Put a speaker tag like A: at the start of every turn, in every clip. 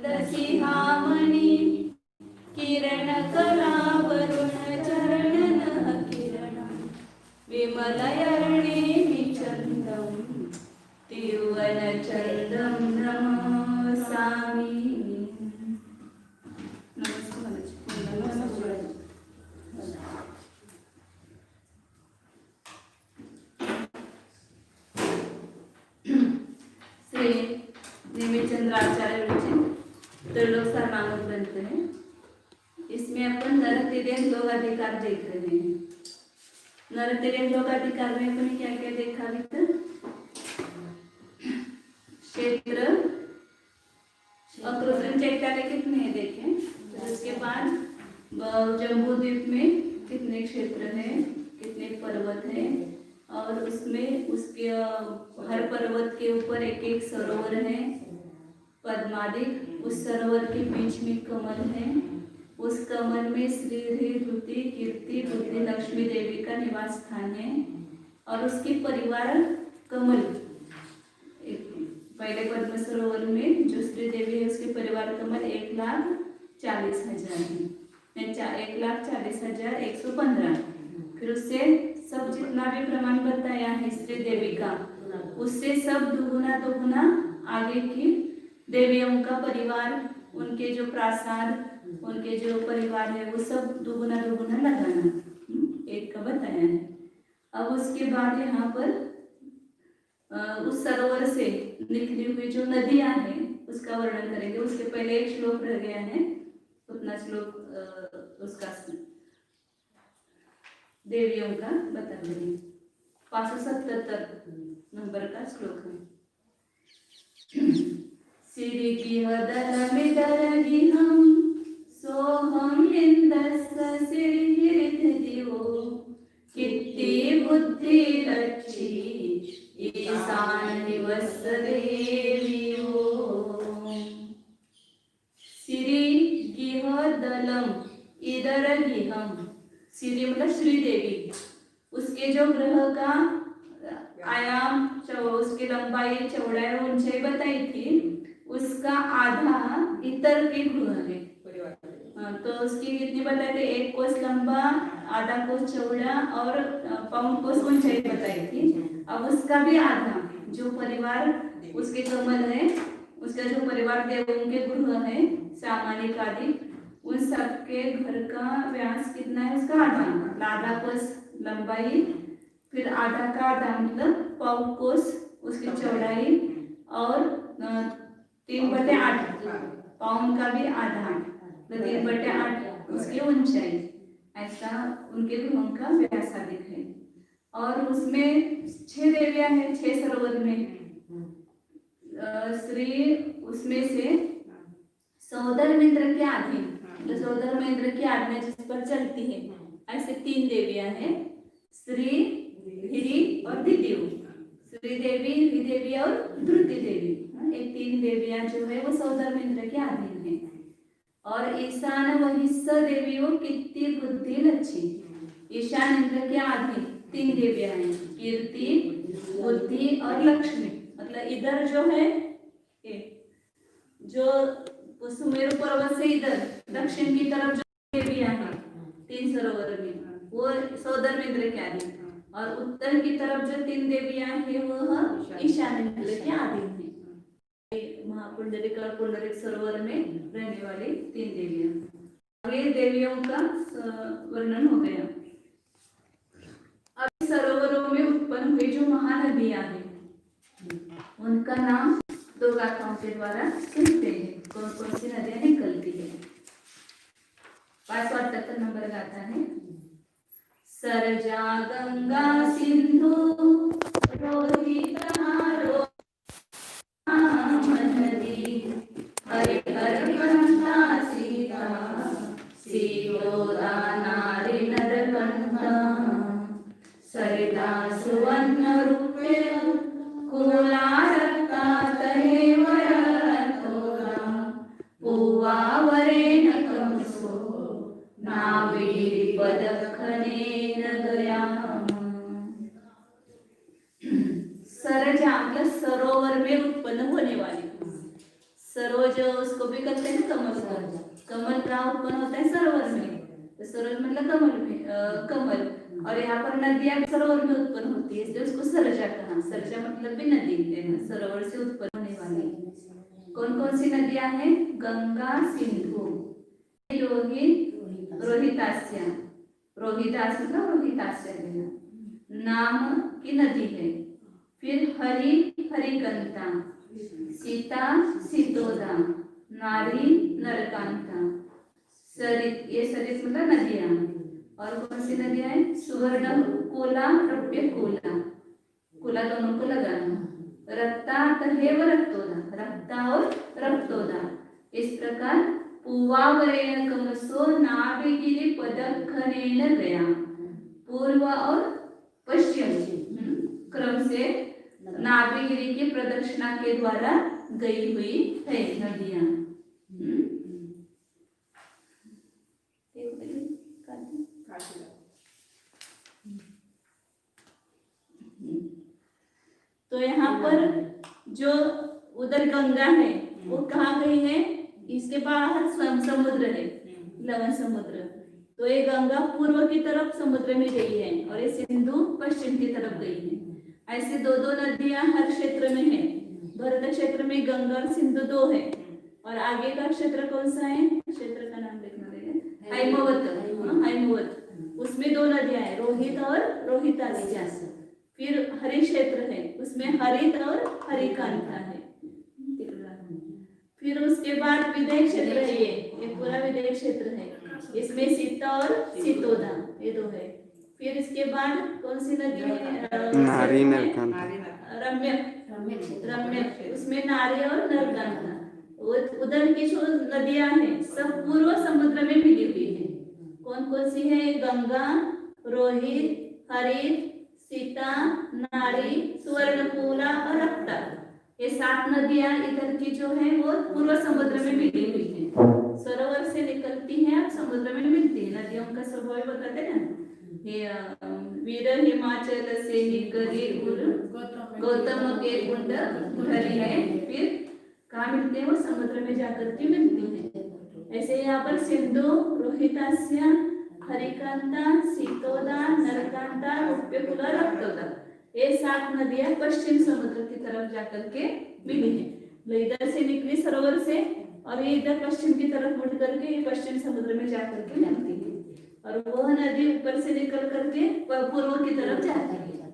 A: तसी हा मणी किरण कलावरुण चरण किरण विमलयर्णेमि चन्दं तिरुवनचन्दं नमसामि। श्री नेमिचंद्र आचार्य विरचित त्रिलोकसार नामक ग्रंथ है। इसमें अपन नरतिर्यक लोकाधिकार देख रहे हैं। नरतिर्यक लोकाधिकार में अपन क्या क्या देखा अभी तक? क्षेत्र अकृत्रिम चैत्यालय कितने हैं देखें। उसके बाद जम्बूद्वीप में कितने क्षेत्र हैं, कितने पर्वत हैं, और उसमें उसके हर पर्वत के ऊपर एक एक सरोवर है पद्मादिक। उस सरोवर के बीच में कमल है। उस कमल में श्री धृति कीर्ति बुद्धि लक्ष्मी देवी का निवास स्थान है। और उसके परिवार कमल, पहले पद्म सरोवर में जो श्री देवी है उसके परिवार कमल 1,40,000 है, 1,40,115। फिर उससे सब जितना भी प्रमाण बताया है श्री देवी का, उससे सब दुगुना दुगुना आगे की देवियों का परिवार, उनके जो प्रासाद, उनके जो परिवार है वो सब दुगुना दुगुना लगाना एक का बताया है। अब उसके बाद यहाँ पर उस सरोवर से निकली हुई जो नदियां हैं उसका वर्णन करेंगे। उसके पहले एक श्लोक रह गया है, उतना श्लोक उसका देवियों का बता देंगे। 577 नंबर का श्लोक है। सिरिगिहदलमिदरगिहं सोहं इंदस्य सिरिगिरिधिदिवो कित्ति बुद्धि लक्ष्मी ईशान निवस देवियो। सिरिगिहदलम इदरगिहं, सिरि मतलब श्रीदेवी, उसके जो ग्रह का आयाम, उसकी लंबाई चौड़ाई ऊंचाई बताई थी, उसका आधा इतर के ग्रह है। तो उसकी कितनी बताई थी? 1 कोस लंबा, आधा कोस चौड़ा और पौन कोस ऊंचाई बताई थी। अब उसका भी आधा जो परिवार उसके कमल है, उसका जो परिवार देवों के गृह है सामानिक आदि, उन सबके घर का व्यास कितना है? उसका आधा कोस लंबाई, फिर आधा का आधा मतलब पौन कोस उसकी चौड़ाई, और 3/8 पौन का भी आधा, तो 3/8 उसकी ऊंचाई। ऐसा उनके गृहों का व्यास अधिक है। और उसमें 6 देवियां हैं 6 सरोवर में। श्री उसमें से सौदर्मेंद्र के आधीन, जो सौदर्मेंद्र की आज्ञा जिस पर चलती है, ऐसे 3 देवियां हैं, श्री हिरी और दिदेव। श्री देवी, हिरी देवी और धृति देवी, ये 3 देवियां जो है वो सौदर्मेंद्र के अधीन है। और ईशान वहिस्स देवियों कित्ति बुद्धि लक्ष्मी, ईशान इंद्र के अधीन 3 देवियां हैं, कीर्ति बुद्धि और लक्ष्मी। मतलब इधर जो है जो सुमेरु पर्वत से इधर दक्षिण की तरफ जो देवियां हैं 3 सरोवर में, वो सौदर्मेंद्र के अधीन, और उत्तर की तरफ जो 3 देवियां हैं वह ईशानेंद्र के अधीन है। महापुंडरिक और पुंडरिक सरोवर में रहने वाली 3 देवियां। आगे देवियों का वर्णन हो गया। अब सरोवरों में उत्पन्न हुई जो महानदियां हैं उनका नाम 2 गाथाओं के द्वारा सुनते हैं। कौन कौन सी नदियां निकलती है? 578 नंबर गाथा है। सरजा गंगा सिंधु रोहित नदी, हरि हर कंथा सीता सीता नारी नरकंथा, सरिता सुवर्ण रूपे कुला रक्तात हेमरतोरा, पूवा वरेण कंसो नावीर पदखनेन गया। सरजा मतलब सरोवर में उत्पन्न होने वाली। सरोवर रोज उसको भी कहते हैं कमल का। कमल का उत्पन्न होता है सरोवर में, तो सरोवर मतलब कमल में कमल। और यहाँ पर नदियां सरोवर में उत्पन्न होती है, इसलिए उसको सरजा कहा। सरजा मतलब भी नदी है, सरोवर से उत्पन्न होने वाली। कौन कौन सी नदियां हैं? गंगा, सिंधु, रोहित, रोहितास्या, रोहितास मतलब रोहितास्या नाम की नदी है। फिर हरि, हरिकंता, सीता, सीतोदा, नारी, नरकांता, सरित, ये सरित मतलब नदियां। और कौन सी नदियां हैं? सुवर्ण कोला, रौप्य कोला, कोला दोनों को लगाना। रक्ता तहेव रक्तोदा, रक्ता और रक्तोदा। इस प्रकार पूर्वावरेण कमसो नाभिगिरि पदखनेन गया। पूर्व और पश्चिम क्रम से नाभिगिरि की प्रदक्षिणा के द्वारा गई हुई है नदियां। तो यहाँ पर जो उधर गंगा है वो कहाँ गई है? इसके बाहर समुद्र है, लवण समुद्र। तो ये गंगा पूर्व की तरफ समुद्र में गई है और ये सिंधु पश्चिम की तरफ गई है। ऐसे दो दो नदियां हर क्षेत्र में है। भरत क्षेत्र में गंगा और सिंधु दो है। और आगे का क्षेत्र कौन सा है? क्षेत्र का नाम लिखना रहेगा, हैमवत। हैमवत उसमें दो नदियां है, रोहित और रोहितास्या। फिर हरि क्षेत्र है, उसमें हरित और हरिकांता है। फिर उसके बाद विदय क्षेत्र है, ये पूरा विदय क्षेत्र है। इसमें सीता और सीतोदा ये दो है। फिर इसके बाद कौन सी नदी है?
B: नारी, नरकांता,
A: रम्य, रम्य उसमें नारी और नरकांता। उधर की जो नदियां हैं सब पूर्व समुद्र में मिली हुई है। कौन कौन सी है? गंगा, रोहित, हरित, सीता, नारी, सुवर्णपूला और रक्ता। ये 7 नदियां इधर की जो है वो पूर्व समुद्र में मिली हुई है। सरोवर से निकलती है और समुद्र में मिलती है। नदियों का स्वभाव बताते ना, वीर हिमाचल से निकली गौतम के कुंड भरी है। फिर कहाँ मिलते हैं? वो समुद्र में जाकर के मिलती है। ऐसे यहाँ पर सिंधु, रोहितास्या, हरिकांता, सीतोदा, नरकांता, रौप्यकुला, रक्तोदा ये 7 नदियां पश्चिम समुद्र की तरफ जाकर के मिली है। इधर से निकली सरोवर से और ये इधर पश्चिम की तरफ मुड़ करके ये पश्चिम समुद्र में जाकर के मिलती है। और वह नदी ऊपर से निकल करके पूर्व की तरफ जाती है।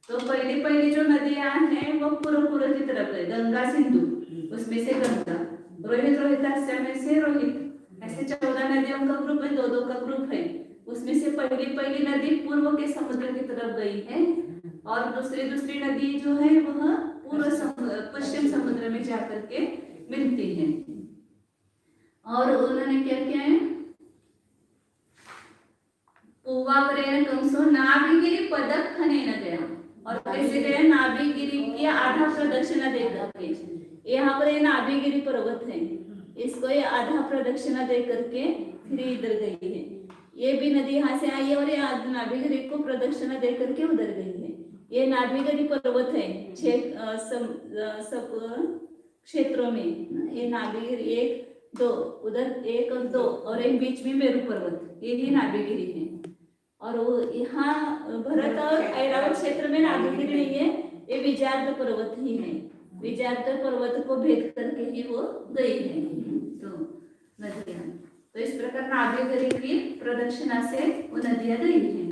A: तो पहली पहली जो नदियां हैं वो पूर्व की तरफ है। गंगा, सिंधु उसमें से गंगा, रोहित, रोहितास्या में से रोहित। ऐसे 14 नदियों का ग्रुप है, 2-2 का ग्रुप है। उसमें से पहली नदी पूर्व के समुद्र की तरफ गई है और दूसरी नदी जो है वह पश्चिम समुद्र में जाकर के मिलती है। और उन्होंने क्या किया है? पूर्वावरेण कमसो नाभिगिरि पदखनेन गया। और कैसे गया? नाभिगिरि की आधा प्रदक्षिणा दे करके। यहाँ पर ये नाभिगिरि पर्वत है, इसको ये आधा प्रदक्षिणा दे करके फिर इधर गई है। ये भी नदी यहाँ से आई है और ये नाभिगिरि को प्रदक्षिणा दे करके उधर गई है। ये नाभिगिरि पर्वत है सब क्षेत्रों में। ये नाभिगिरि 1, 2 उधर 1 और 2 और एक बीच में मेरू पर्वत, ये ही नाभिगिरि है। और वो यहाँ भरत और ऐरावत क्षेत्र में नाभिगिरि नहीं है, ये विजयार्ध पर्वत ही है। विजयार्ध पर्वत को भेद करके ही वो गई है। तो नदियां, तो इस प्रकार नाभिगिरि की प्रदक्षिणा से वो नदियां गई हैं।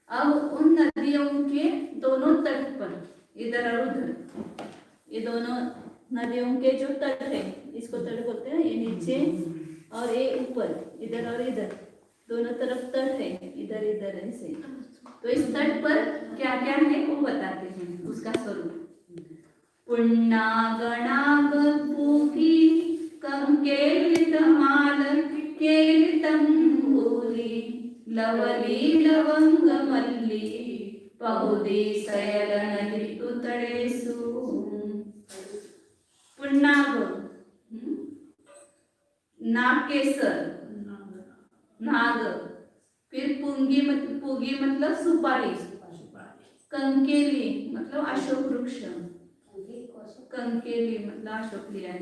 A: अब उन नदियों के दोनों तट पर, इधर और उधर, ये दोनों नदियों के जो तट है, इसको तट बोलते हैं। ये नीचे और ये ऊपर, इधर और इधर दोनों तरफ तट है, इधर इधर ऐसे। तो इस तट पर क्या क्या है वो बताते हैं, उसका स्वरूप। पुण्णागणाग पूगी कंकेलितमाल केलितं भूरि लवली लवंग मल्ली पहुदी सयलन ऋतुतडेषु। पुण्णाग नागकेसर, नाग। फिर पुंगी मतलब सुपारी, कंकेली मतलब अशोक वृक्ष, कंकेली मतलब अशोक लिया है।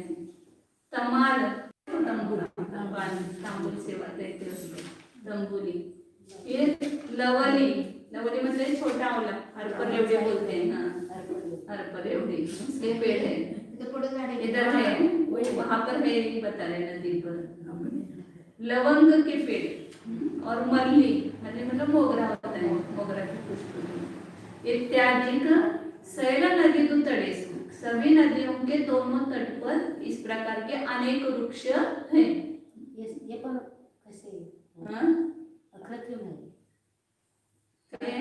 A: तमाल तांबूल सेवा देते उसको तंबुली। ये लवली, लवली मतलब छोटा वाला हरपर एवढे बोलते हैं। हाँ हरपर एवढे उसके पेड़ है इधर है, वहां पर है ये बता रहे नदी पर। लवंग के पेड़ और मल्ली, मल्ली मतलब मोगरा होता है, मोगरा के पुष्प इत्यादि सैल नदी तो तड़े सभी नदियों के दोनों तट पर इस प्रकार के अनेक वृक्ष हैं।
B: ये पण कसे अकृत्रिम नाही
A: काय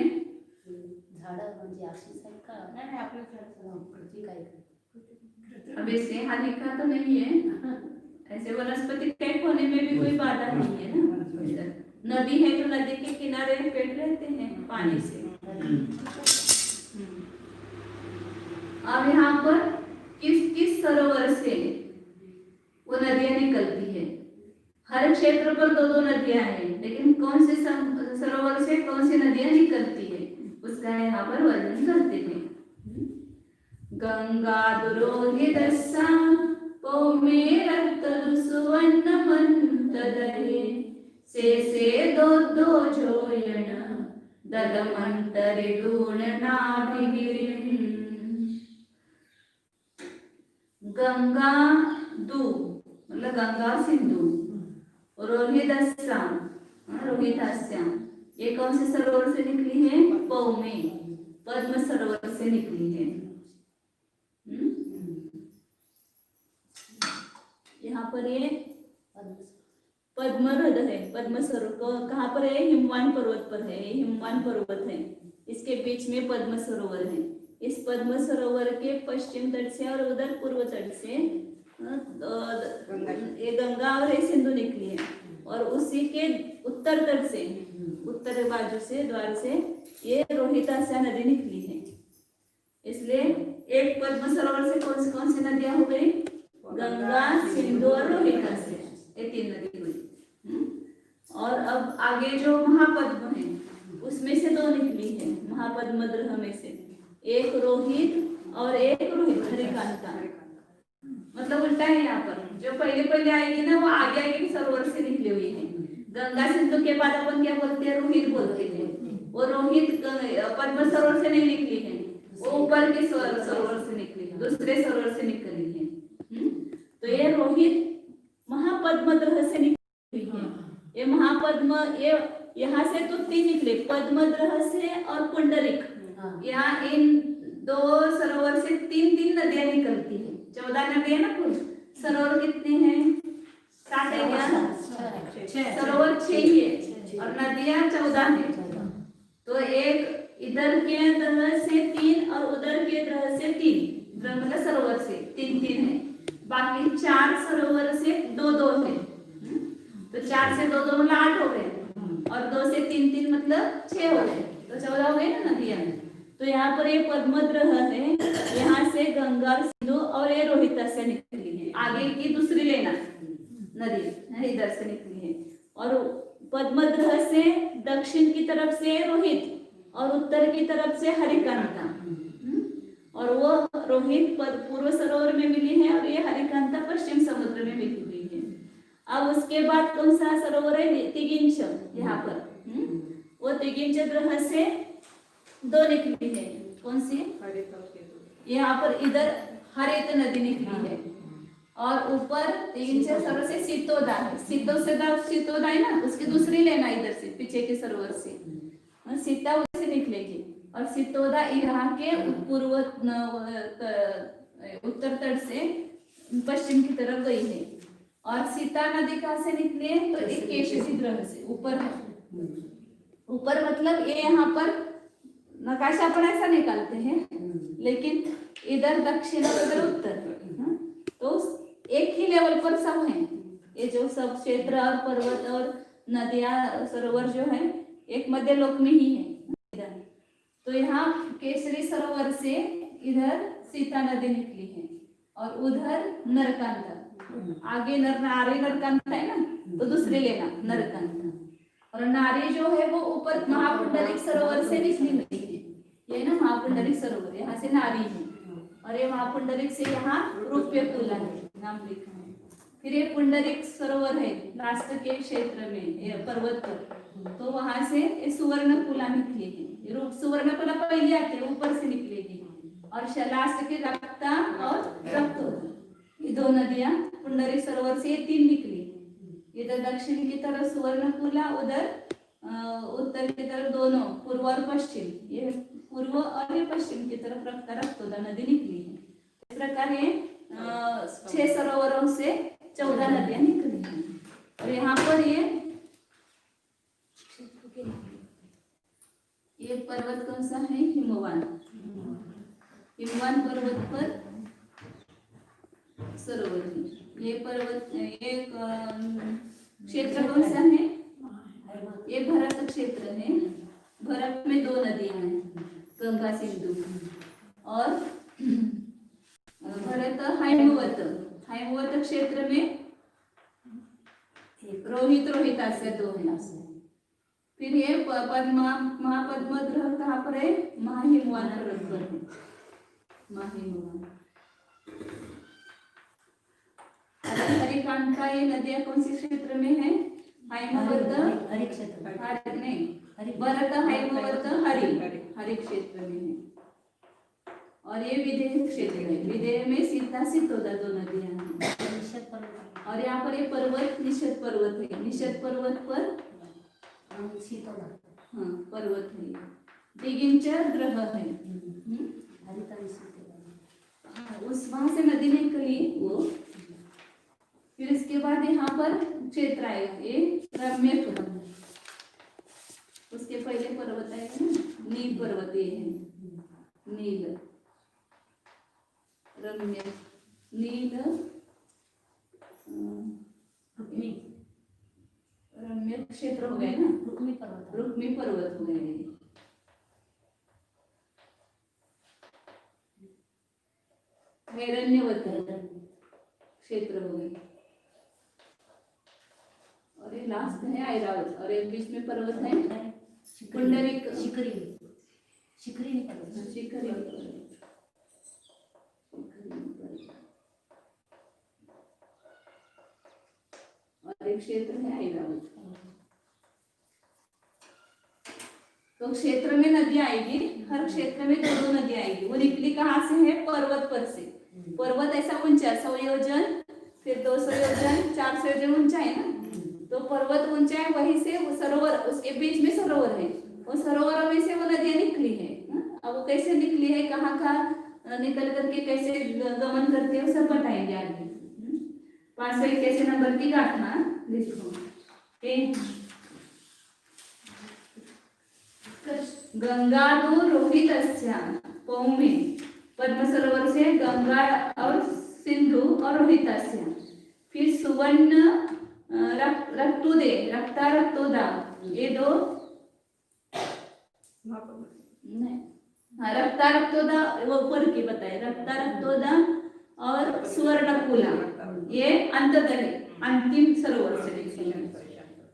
B: झाडं म्हणजे अशीच आहेत का? नाही आपल्या पृथ्वी काय करते?
A: अब ऐसे हा लिखा तो नहीं है, ऐसे वनस्पति टाइप होने में भी कोई बाधा नहीं है ना। नदी है तो नदी के किनारे पेड़ रहते हैं पानी से। अब यहाँ पर किस किस सरोवर से वो नदियां निकलती है। हर क्षेत्र पर दो दो नदियां हैं, लेकिन कौन से सरोवर से कौन सी नदियां निकलती है उसका यहाँ पर वर्णन करते हैं। गंगा दुरोहितस्सा पौमेरत्तरु सुवर्णमन्तदये से दो जोयन ददमन्तरि दूर्णनाभिगिरिम्। गंगा दू मतलब गंगा सिंधु, रोहितस्सा रोहितास्या ये कौन से सरोवर से निकली है? पौमे पद्म सरोवर से निकली है। यहाँ पर ये पद्म हृद है, पद्म सरोवर कहाँ पर है? हिमवान पर्वत पर है, हिमवान पर्वत है, इसके बीच में पद्म सरोवर है। इस पद्म सरोवर के पश्चिम तट से और उधर पूर्व तट से ये गंगा और ये सिंधु निकली है, और उसी के उत्तर तट से उत्तर बाजू से द्वार से ये रोहितास्या नदी निकली है। इसलिए एक पद्म सरोवर से कौन सी नदियां हो गई? गंगा, सिंधु और रोहितास्या, ये तीन नदी हुई। और अब आगे जो महापद्म है उसमें से दो निकली है, महापद्म द्रह में से एक रोहित और एक रोहित हरिकांता। मतलब उल्टा है, यहाँ पर जो पहले आएगी ना वो आगे आगे सरोवर से निकली हुई है। गंगा सिंधु के बाद अपन क्या बोलते हैं? रोहित बोलते हैं। वो रोहित पद्म सरोवर से नहीं निकली है, वो ऊपर के सरोवर से निकली है, दूसरे सरोवर से निकली है। तो ये रोहित महापद्म द्रह से निकली है। ये महापद्म ये यहाँ से तो तीन निकले, पद्म द्रह से और पुंडरिक। यहाँ इन दो सरोवर से तीन तीन नदियां निकलती है। 14 नदियां ना कुल, सरोवर कितने हैं? 7 है क्या? सरोवर 6 है और नदियां 14 है। तो एक इधर के द्रह से 3 और उधर के द्रह से 3, द्रह मतलब सरोवर से 3 है। बाकी 4 सरोवर से 2 है। तो 4 से 2 मतलब 8 हो गए, और 2 से 3 मतलब 6 हो गए, तो 14 हो गए ना नदियां। तो यहाँ पर ये पद्मद्रह है, यहाँ से गंगा सिंधु और ये रोहितास्या निकली है। आगे की दूसरी लेना नदी इधर से निकली है। और पद्मद्रह से दक्षिण की तरफ से रोहित और उत्तर की तरफ से हरिकांता, और वो रोहित पूर्व सरोवर में मिली है और ये हरिकांता पश्चिम समुद्र में मिली हुई है। अब उसके बाद कौन सा सरोवर है? तिगिंच। यहाँ पर वो तिगिंच द्रह से 2 निकली है। कौन सी? यहाँ पर इधर हरित नदी निकली है, और ऊपर तिगिंच सरोवर से सीतोदा है। सीतोदा है ना, उसकी दूसरी लेना इधर से पीछे के सरोवर से सीता से निकलेगी, और सीतोदा यहाँ के पूर्व उत्तर तट से पश्चिम की तरफ गई है। और सीता नदी कहाँ से निकली है? तो एक केशसी ग्रह से ऊपर है। ऊपर मतलब ये यहाँ पर नकाशा पर ऐसा निकालते हैं, लेकिन इधर दक्षिण और इधर उत्तर, तो एक ही लेवल पर सब है। ये जो सब क्षेत्र और पर्वत और नदियां सरोवर जो है एक मध्य लोक में ही है इधर। तो यहाँ केसरी सरोवर से इधर सीता नदी निकली है, और उधर नरकांता। आगे नारी नरकांता है ना, तो दूसरे लेना नरकांता। और नारी जो है वो ऊपर महापुंडरिक सरोवर से निकली हुई है। ये ना महापुंडरिक सरोवर, यहाँ से नारी है, और ये महापुंडरिक से यहाँ रूप्य कुला है नाम लिखा है। फिर ये पुंडरीक सरोवर है लास्ट के क्षेत्र में, ये पर्वत पर, तो वहां से ये सुवर्णपुला निकली है। सुवर्णपुला पहले आते हैं, ऊपर से निकलेगी, और लास्ट के रक्ता और रक्तोदा, ये दो नदियां पुंडरीक सरोवर से ये तीन निकली। इधर दक्षिण की तरफ सुवर्णपुला, उधर उत्तर की तरफ दोनों, पूर्व और पश्चिम, ये पूर्व और ये पश्चिम की तरफ रक्तोदा नदी निकली है। इस प्रकार ये 6 सरोवरों से 14 नदियां निकली हैं। और यहाँ पर ये पर्वत कौन सा है? हिमवान। हिमवान पर्वत पर सरोवर है। ये पर्वत, एक क्षेत्र कौन सा है? ये भरत क्षेत्र है। भरत में 2 नदियां हैं, गंगा सिंधु, और भरत हैमवत। हैमवत क्षेत्र में रोहितास्य 2 है। फिर ये महापद्मद्र कहाँ पर है? महाहिमवान पर्वत पर है, महाहिमवान। हरिकांठा, ये नदियां कौन से क्षेत्र में है? हैमवत,
B: हरि क्षेत्र
A: नहीं, भरत हैमवत हरि क्षेत्र में है। और ये विदेह क्षेत्र है। विदेह में सीता सितोदा 2 नदियां हैं। और यहाँ पर ये पर्वत निषद पर्वत है। निषद पर्वत पर
B: सीतोदा,
A: हाँ, पर्वत है। दिगिंचर ग्रह है। उस वहां से नदी निकली वो। फिर इसके बाद यहाँ पर क्षेत्र आएगा, ये रम्य पर्वत। उसके पहले पर्वत आएगा ना, नील पर्वत, ये है नील, रम्य, नील, रम्य क्षेत्र हो गए ना, रुक्मी पर्वत हो गए। हिरण्यवत क्षेत्र हो गए। और ये लास्ट है ऐरावत, और एक बीच में पर्वत है पुंडरीक, शिखरी पर्वत। और एक क्षेत्र है ऐरावत। तो क्षेत्र में नदियां आएगी, हर क्षेत्र में 2 नदियां आएगी। वो निकली कहाँ से है? पर्वत पर से। पर्वत ऐसा ऊंचा 100 योजन, फिर 200 योजन, 400 योजन ऊंचा है ना, तो पर्वत ऊंचा है, वहीं से वो सरोवर, उसके बीच में सरोवर है, वो सरोवरों में से वो नदियां निकली है। अब वो कैसे निकली है, कहाँ कहाँ निकल करके कैसे गमन करते हैं, सब बताएंगे आगे। 581 नंबर की गाथा लिखो। गंगा रोहितस्य पौमे, पद्म सरोवर से गंगा और सिंधु और रोहितस्य। फिर सुवर्ण रक्तोदे, रक्तोदा, ये 2 नहीं, हाँ, रक्तोदा वो ऊपर की बताए, रक्तोदा और सुवर्णपुला, ये अंततः अंतिम सरोवर से निकले।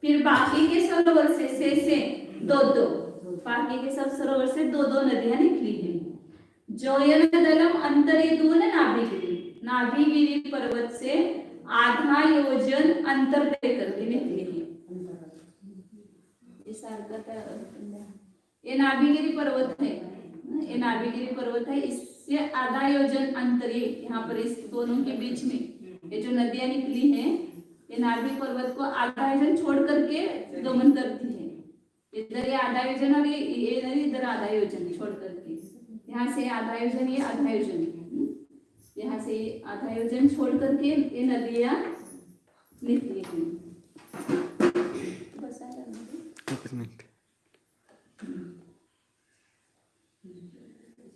A: फिर बाकी के सरोवर से 2-2, बाकी के सब सरोवर से 2-2 नदियां निकली हैं। जोयन दलम अंतरिदून नाभिगिरी, नाभिगिरी पर्वत से आधा योजन अंतर तय करके निकली है। ये नाभिगिरी पर्वत है, ये नाभिगिरी पर्वत है, इससे आधा योजन अंतर, यहाँ पर इस दोनों के बीच में ये जो नदियां निकली हैं, ये नाभि पर्वत को आधा योजन छोड़ करके गमन करती है। इधर ये आधा योजन और ये नदी इधर आधा योजन छोड़ करके, यहाँ से आधा योजन, ये आधा योजन, यहाँ से आधा योजन छोड़ करके ये नदियां निकली हैं। बस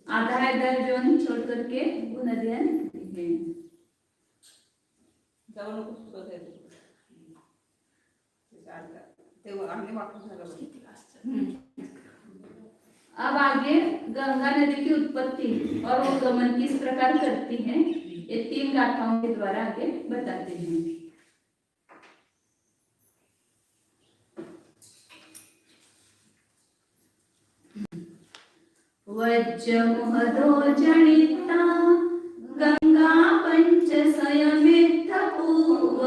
A: आधा योजन छोड़ करके वो नदियां निकली हैं। अब आगे गंगा नदी की उत्पत्ति और वो गमन किस प्रकार करती है, ये 3 गाथाओं के द्वारा आगे बताते हैं। वज्रमुहदो जनिता गंगा पंच संयमित पूर्व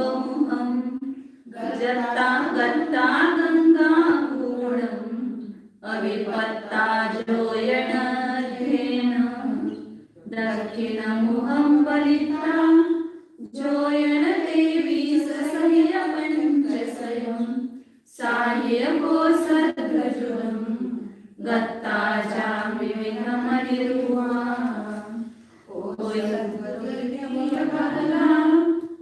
A: जत्ता गत्ता गंगा पूर्णम् अविपत्ता जोयनध्येन दक्षिणमुखं बलिता जोयन देवी ससह्य पञ्चशयं साह्यको सद्गजुरं गत्ता चा विविधमनिरुवा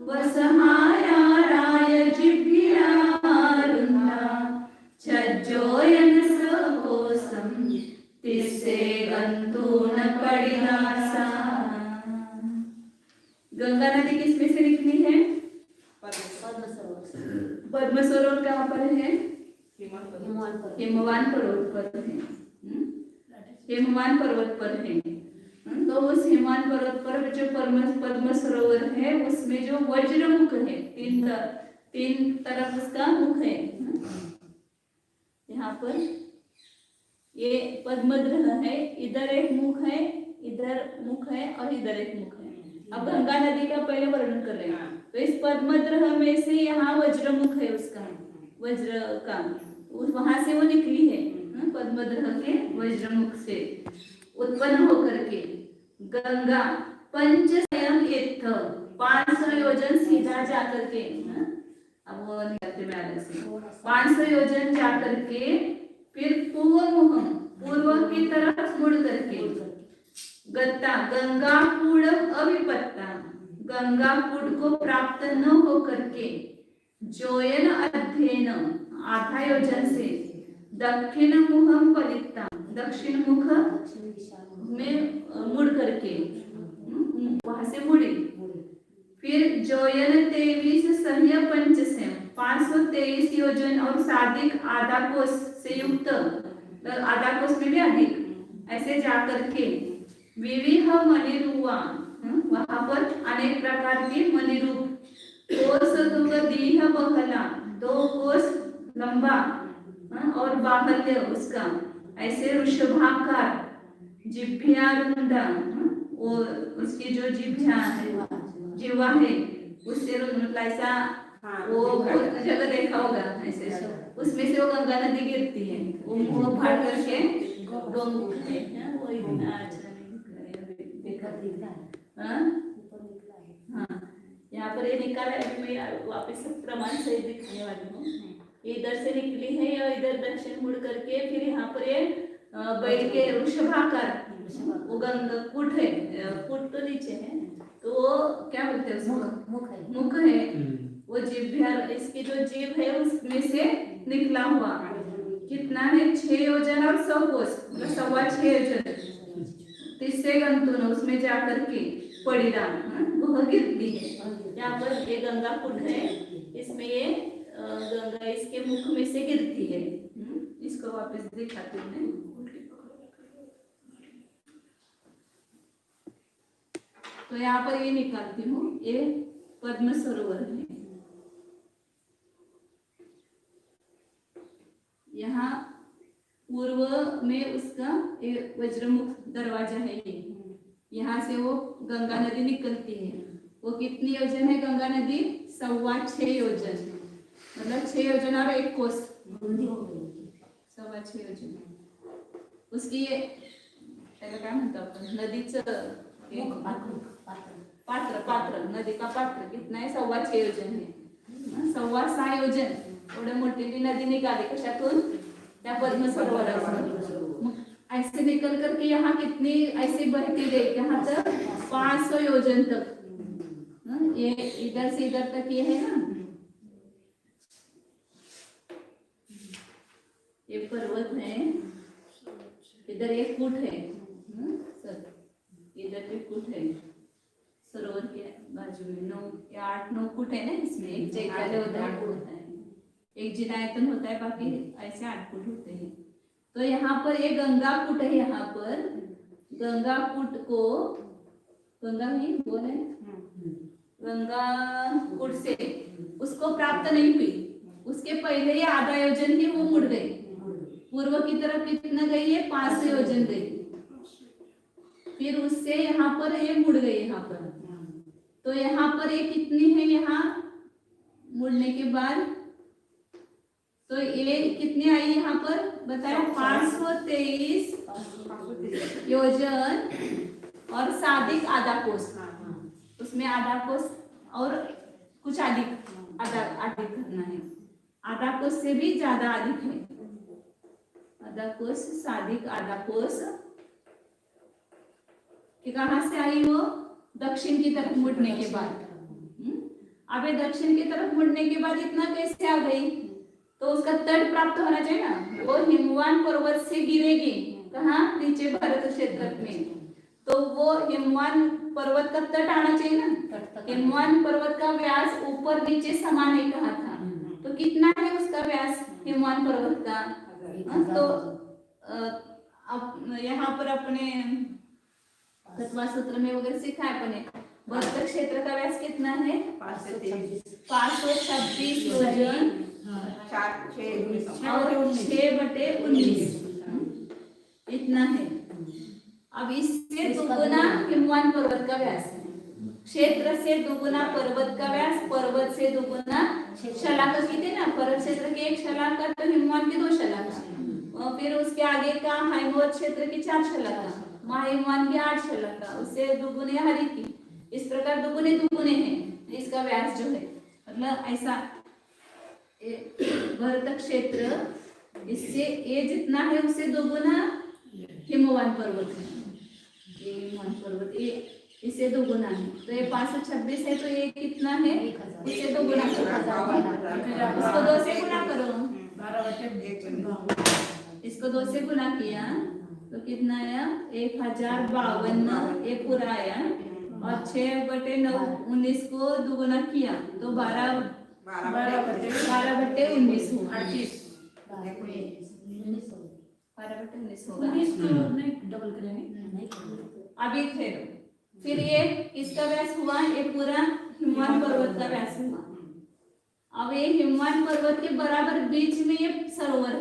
A: वसहाया राय जिभ्यारुन्धा छज्जोयन सकोसं तिस्से गंतून पडिलासा। गंगा नदी किसमें से निकली है? पद्म सरोवर कहाँ पर है? हिमवान पर्वत पर है। हिमवान पर्वत पर है। तो उस हिमवान पर्वत पर जो पद्म सरोवर है उसमें जो वज्रमुख है, तीन तरफ उसका मुख है। यहाँ पर ये पद्मद्रह है, इधर एक मुख है, इधर मुख है और इधर एक मुख है। अब गंगा नदी का पहले वर्णन कर रहे हैं। तो इस पद्मद्रह में से यहाँ वज्रमुख है, उसका वज्र का वहां से वो निकली है। पद्मद्रह के वज्रमुख से उत्पन्न होकर के गंगा पंचशयम एत्थ 500 योजन सीधा जाकर के, अब वो निकलते में अलग से 500 योजन जाकर के फिर पूर्व की तरफ मुड़ करके गत्ता गंगा कूड़म अविपत्ता गंगा कूड़ को प्राप्त न हो करके जोयन अध्ययन आधा योजन से दक्षिण मुखम पलिता दक्षिण मुख में मुड़ करके वहां से मुड़ी। फिर जोयन 23 सह्य पंचशयम 523 योजन और साधिक आधा कोस से युक्त, आधा कोस में भी अधिक ऐसे जाकर के विविध मणिरुआ वहां पर अनेक प्रकार के मणिरूप कोस दीह बहला 2 कोस लंबा और बाहल्य उसका ऐसे वृषभाकार जिभ्यारुंदा वो उसकी जो जिभ्या है जीवा है उससे ऐसा वो जगह देखा होगा ऐसे उसमें से वो गंगा नदी गिरती है। वो फाड़ करके गंगोक है वो इतना अच्छा देखा हाँ यहाँ पर ये निकाला है। मैं वापस प्रमाण सही दिखाने वाली हूँ। इधर से निकली है या इधर दक्षिण मुड़ करके फिर यहाँ पर ये बैल के वृषभाकार वो गंगा कूट है, कूट तो नीचे है तो वो क्या बोलते हैं उसको मुख है। वो जिभ्या इसकी जो जीभ है उसमें से निकला हुआ कितना है 6 योजन और 100 कोस मतलब 6.25 योजन तिस्से गंतुन उसमें जाकर के पड़ीरा वह गिरती है। यहाँ पर ये गंगा कुंड है, इसमें ये गंगा इसके मुख में से गिरती है। इसको वापस दिखाती हूँ मैं। तो यहाँ पर ये निकालती हूँ, ये पद्म सरोवर है। यहाँ पूर्व में उसका एक वज्रमुख दरवाजा है। ये यहाँ से वो गंगा नदी निकलती है। वो कितनी योजन है गंगा नदी? 6.25 योजन मतलब 6 योजन और 1 कोस 6.25 योजन। उसकी त्याला काय म्हणतो आपण नदीचं पात्र नदी का पात्र कितना है 6.25 योजन है। 6.25 योजन एवढं मोठी नदी निघाली कशातून? त्या पद्म सरोवरातून। ऐसे निकल करके यहाँ कितनी ऐसे बहती गई यहाँ तक 500 योजन तक। ये इधर से इधर तक ये है ना, ये पर्वत है, इधर एक कूट है, इधर भी कूट है सरोवर के बाजू में। 9 या 8-9 कूट है ना इसमें। एक चैत्यालय होता है, एक जिनायतन होता है, बाकी ऐसे 8 कूट होते हैं। तो यहाँ पर ये गंगा कूट है। यहाँ पर गंगा कूट को गंगा ही बोले गंगा कूट से उसको प्राप्त नहीं हुई। उसके पहले ही आधा योजन ही वो मुड़ गई। पूर्व की तरफ कितना गई है? 500 योजन गई। फिर उससे यहाँ पर ये मुड़ गई। यहाँ पर तो यहाँ पर ये कितनी है? यहाँ मुड़ने के बाद तो ये कितनी आई यहाँ पर बताया 523 योजन और सादिक आधा कोस। उसमें आधा कोस और कुछ अधिक अधिक करना है। आधा कोस से भी ज्यादा अधिक है। आधा कोस सादिक आधा कोस कि कहाँ से आई वो दक्षिण की तरफ मुड़ने के बाद। अब ये दक्षिण की तरफ मुड़ने के बाद इतना कैसे आ गई? तो उसका तट प्राप्त होना चाहिए ना। वो हिमवान पर्वत से गिरेगी कहाँ? नीचे भारत क्षेत्र में। तो वो हिमवान पर्वत का तट आना चाहिए ना। हिमवान पर्वत का व्यास ऊपर नीचे समान है कहा था। तो कितना है उसका व्यास हिमवान पर्वत का? तो अब यहाँ पर अपने तत्वा सूत्र में वगैरह सीखा है अपने। भारत क्षेत्र का व्यास कितना है? 526 योजन और 6/19 इतना है। अब इससे दुगुना हिमवान पर्वत का व्यास है। क्षेत्र से दुगुना पर्वत का व्यास, पर्वत से दुगुना शलाका कितने ना? पर्वत क्षेत्र की 1 शलाका तो हिमवान की 2 शलाका, और फिर उसके आगे का हाइमवत क्षेत्र की 4 शलाका, महाहिमवान की 8 शलाका, उससे दुगुने हरि की। इस प्रकार दुगुने दुगुने हैं इसका व्यास जो है। मतलब ऐसा भरत क्षेत्र इससे ये जितना है उससे दुगुना हिमवान पर्वत है। ये हिमवान पर्वत ये इससे दुगुना है। तो ये 526 है तो ये कितना है? इससे दुगुना करो। इसको 2 से गुना करो। इसको 2 से गुना किया तो कितना आया? 1052 ये पूरा आया। और 6/9 19 को दुगुना किया तो 12/19 हुआ। 12/19 होगा।
B: डबल करेंगे।
A: अभी फिर ये इसका व्यास हुआ, ये पूरा हिमवान पर्वत का व्यास हुआ। अब ये हिमवान पर्वत के बराबर बीच में ये सरोवर है।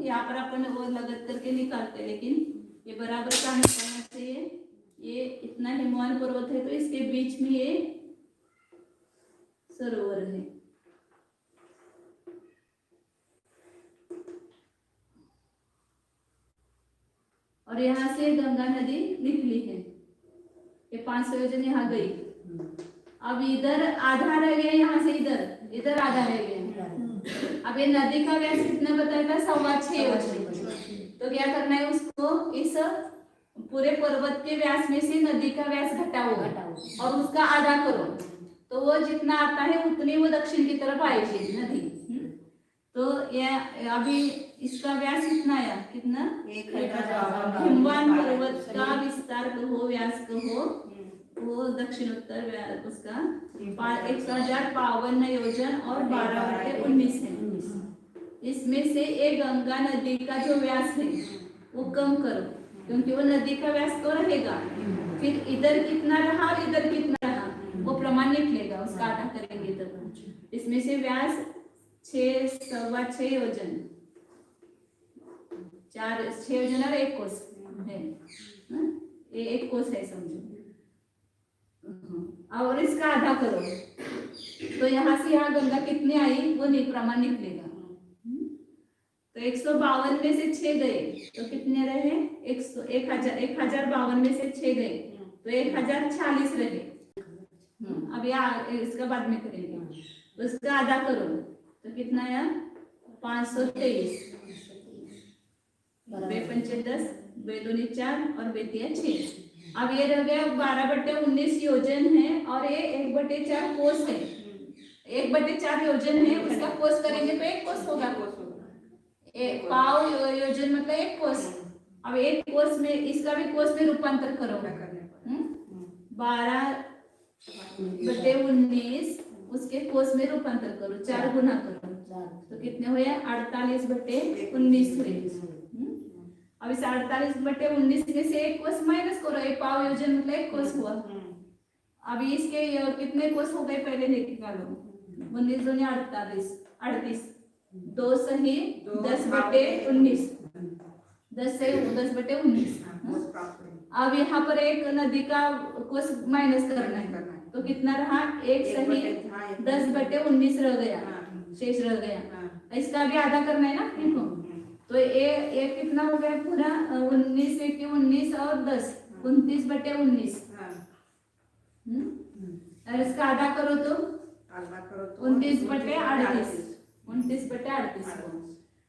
A: यहाँ पर अपन वो लगत करके निकालते, लेकिन ये बराबर का निकालना चाहिए। ये इतना हिमवान पर्वत है तो इसके बीच में ये सरोवर है। और यहाँ से गंगा नदी निकली है। ये 500 योजन यहाँ गई। अब इधर आधा रह गया, यहाँ से इधर आधा रह गया। अब ये नदी का व्यास कितना बताया था? 6.25 योजन। तो क्या करना है उसको? इस पूरे पर्वत के व्यास में से नदी का व्यास घटाओ और उसका आधा करो। तो वो जितना आता है उतनी वो दक्षिण की तरफ आएगी नदी। तो ये अभी इसका व्यास कितना आया? कितना? हिमवान पर्वत का विस्तार कहो, व्यास कहो, वो दक्षिण उत्तर उसका 1052 योजन और 12/19 है। इसमें से एक गंगा नदी का जो व्यास है वो कम करो, क्योंकि वो नदी का व्यास तो रहेगा। फिर इधर कितना रहा और इधर कितना रहा वो प्रमाण निकलेगा, उसका आधा करेंगे तब। इसमें से व्यास 6.25 योजन, 6 योजन और 1 कोस है। ये 1 कोस है समझो। और इसका आधा करो तो यहाँ से यहाँ गंगा कितनी आई वो प्रमाण निकलेगा। तो 152 में से 6 गए तो कितने रहे? 1052 में से 6 गए तो 1040 रहे। अब यहाँ इसका बाद में करेंगे। तो इसका आधा करो तो कितना आया? 523। 2 10, 2 दूनी 4 और 2 3 6। अब ये रह गया 12/19 योजन है और ये 1/4 कोस है। 1/4 योजन है, उसका कोस करेंगे तो 1 कोस होगा। एक पाव योजन मतलब 1 कोस। अब 1 कोस में इसका भी कोस में रूपांतर करो। 12/19 उसके कोस में रूपांतर करो, 4 गुना करो तो कितने हुए? 48/19 हुए। अब इस 48/19 में से 1 कोस माइनस करो। 1 पाव योजन मतलब 1 कोस हुआ। अभी इसके कितने कोस हो गए पहले निकालो। 19 दूनी 48, 38 2 सही 10/19, 10 से 10/19। अब यहाँ पर एक नदी का कोस माइनस करना है तो कितना रहा, एक सही 10/19 रह गया, शेष रह गया। इसका भी आधा करना है ना अपने को, तो ये कितना हो गया पूरा, 19 एके 19 और 10, 29/19। और इसका आधा करो तो 29/38, 29/38 को।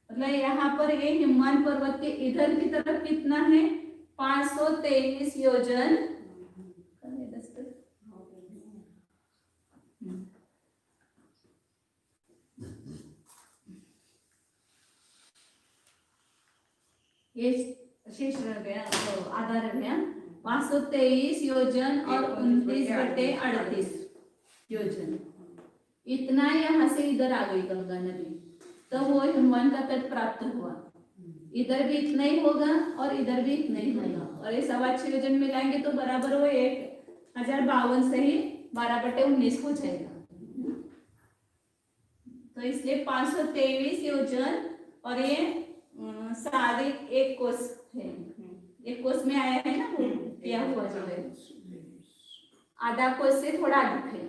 A: मतलब यहाँ पर ये हिमवान पर्वत के इधर की तरफ कितना है, 523 योजन। ये शेष रह गया, तो आधा रह गया, 523 योजन और 29/38 योजन। इतना यहाँ से इधर आ गई गंगा नदी, तो वो हिमवान का तट प्राप्त हुआ। इधर भी इतना ही होगा और इधर भी इतना ही होगा, और ये 6.25 योजन मिलाएंगे तो बराबर वो 1052 से ही 12/19 हो जाएगा। तो इसलिए 523 योजन, और ये सारे एक कोस है, एक कोस में आया है ना, वो किया हुआ जो है, आधा कोस से थोड़ा अधिक है,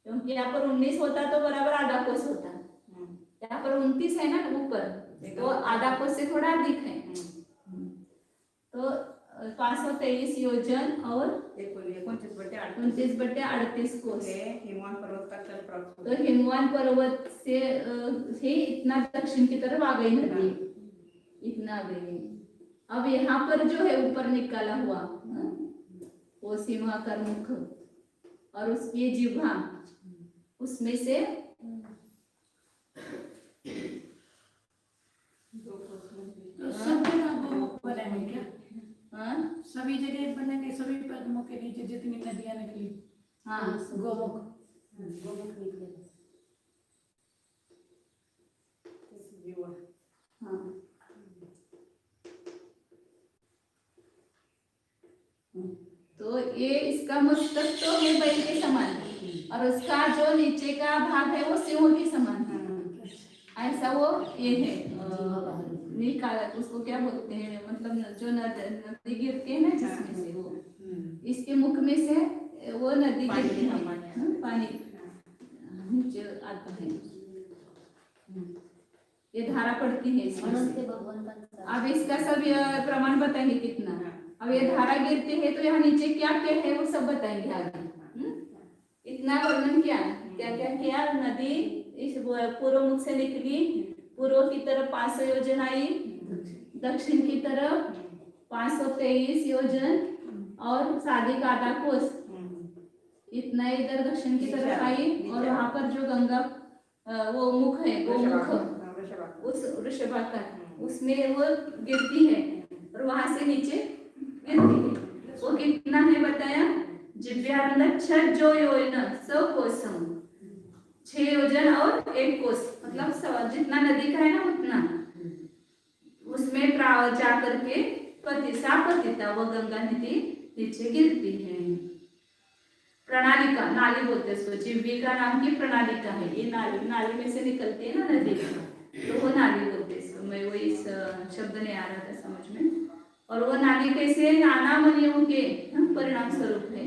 A: क्योंकि यहाँ पर 19 होता तो बराबर आधा कोस होता, यहाँ पर 29 है ना ऊपर, तो आधा कोस से थोड़ा अधिक है। तो 523 योजन और 29/38 कोस
C: हिमवान पर्वत का तल प्राप्त।
A: तो हिमवान पर्वत से ही इतना दक्षिण की तरफ आ गई नदी, इतना आ गई। अब यहाँ पर जो है ऊपर निकाला हुआ वो सीमाकार मुख और उसकी जिह्वा, उसमें से
B: सभी जगह बनेंगे, सभी पद्मों के नीचे जितनी नदियां निकली,
A: हाँ
B: गोमुख निकले।
A: हाँ तो ये इसका मस्तक तो है बैल के समान, और उसका जो नीचे का भाग है वो सिंह के समान है। ऐसा वो ये है निकाला, उसको क्या बोलते हैं, मतलब जो नदी गिरती है ना जिसमें से, वो इसके मुख में से वो नदी गिरती है, पानी नीचे आता है, ये धारा पड़ती है इसमें। अब इसका सब प्रमाण बताएंगे कितना। अब ये धारा गिरती है तो यहाँ नीचे क्या क्या है वो सब बताएंगे आगे। इतना वर्णन किया, क्या क्या किया, नदी इस पूर्व मुख से निकली, पूर्व की तरफ 500 योजन आई, दक्षिण की तरफ 523 योजन और साधी का आधा कोस, इतना इधर दक्षिण की तरफ आई। और वहां पर जो गंगा वो मुख है, वो मुख उस वृषभाकार उसमें वो गिरती है, और वहां से नीचे गिरती है। वो कितना है बताया, जिव्यानंद 6 जो योजना 100 कोसम, 6 योजन और 1 कोस, मतलब जितना नदी का है ना उतना, उसमें जा करके पतिता वो गंगा नदी नीचे गिरती है। प्रणालिका, नाली बोलते हैं उसको, जिह्विका नाम की प्रणालिका है ये, नाली में से निकलती है ना नदी, तो वो नाली बोलते हैं इसको। मैं वो इस शब्द नहीं आ रहा था समझ में। और वो नाली कैसे, नाना मणियों के परिणाम स्वरूप है,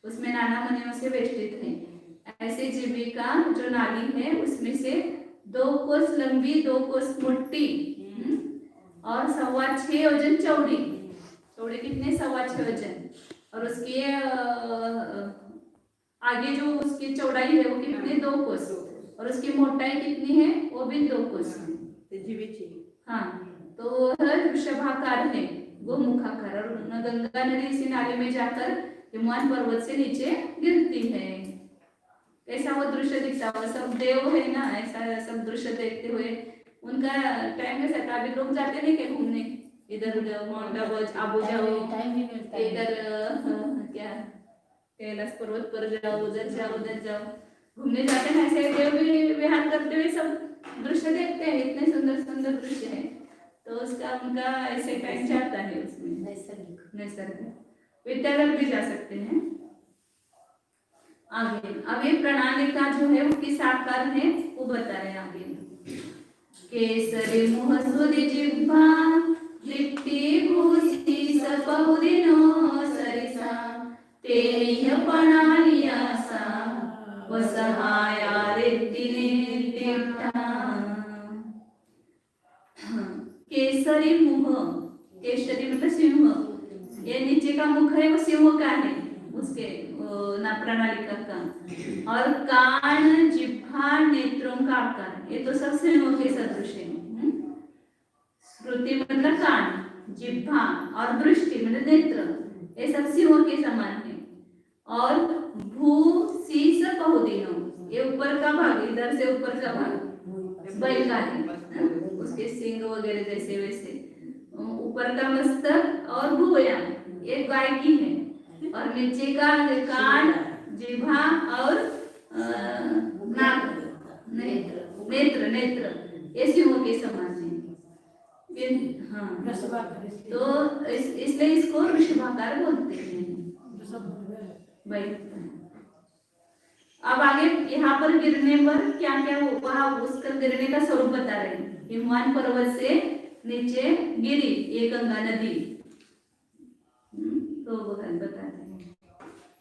A: उसमें नाना मणियों से वेष्टित है। ऐसे जीविका जो नाली है उसमें से 2 कोस लंबी, 2 कोस मोटी और 6.25 योजन चौड़ी, चौड़ी कितने 6.25 योजन, और उसके आगे जो उसकी चौड़ाई है वो कितने 2 कोस, और उसकी मोटाई कितनी है वो भी 2 कोस है। हाँ, तो वह वृषभाकार है, गोमुखाकार, और गंगा नदी इसी नाली में जाकर हिमवान पर्वत से नीचे गिरती है। कैसा वो दृश्य दिखता है, सब देव है ना, ऐसा सब दृश्य देखते हुए उनका टाइम कैसा था। अभी लोग जाते नहीं क्या घूमने, इधर उधर माउंट आबू जाओ, इधर क्या कैलाश पर्वत पर जाओ, उधर जाओ उधर जाओ, घूमने जाते हैं। ऐसे देव भी विहार करते हुए सब दृश्य देखते हैं, इतने सुंदर सुंदर दृश्य है, तो उसका उनका ऐसे टाइम जाता है उसमें नैसर्गिक। विद्याधर भी जा सकते हैं आगे। अब ये प्रणालिका जो है वो किस आकार है वो बता रहे हैं आगे। केसरी मुह सुधि जिह्वा लिप्ति भूषि सपहुदिनो सरिसा तेरिह पणाली असा वसहाया रेतीने तिट्टा. केसरी मुह, केसरी मतलब सिंह, ये नीचे का मुख है वो सिंह का है उसके ना प्रणालिका का. और कान जिह्वा नेत्रों का आकार, ये तो सब सिंह के सदृश है. श्रुति मतलब कान, जिह्वा और दृष्टि मतलब नेत्र, ये सब सिंह के समान है. और भू शीस बहुदिनो, ये ऊपर का भाग, इधर से ऊपर का भाग बैल का है, उसके सिंग वगैरह जैसे वैसे. ऊपर का मस्तक और भुवया ये गाय की है. और नीचे का कान, जिह्वा और नाक, नेत्र नेत्र ये सिंह के समान है. हाँ, तो इसलिए इसको वृषभाकार बोलते हैं भाई. अब आगे यहाँ पर गिरने पर क्या क्या वहाँ उसका गिरने का स्वरूप बता रहे हैं. हिमवान पर्वत से नीचे गिरी ये गंगा नदी, तो बताते हैं.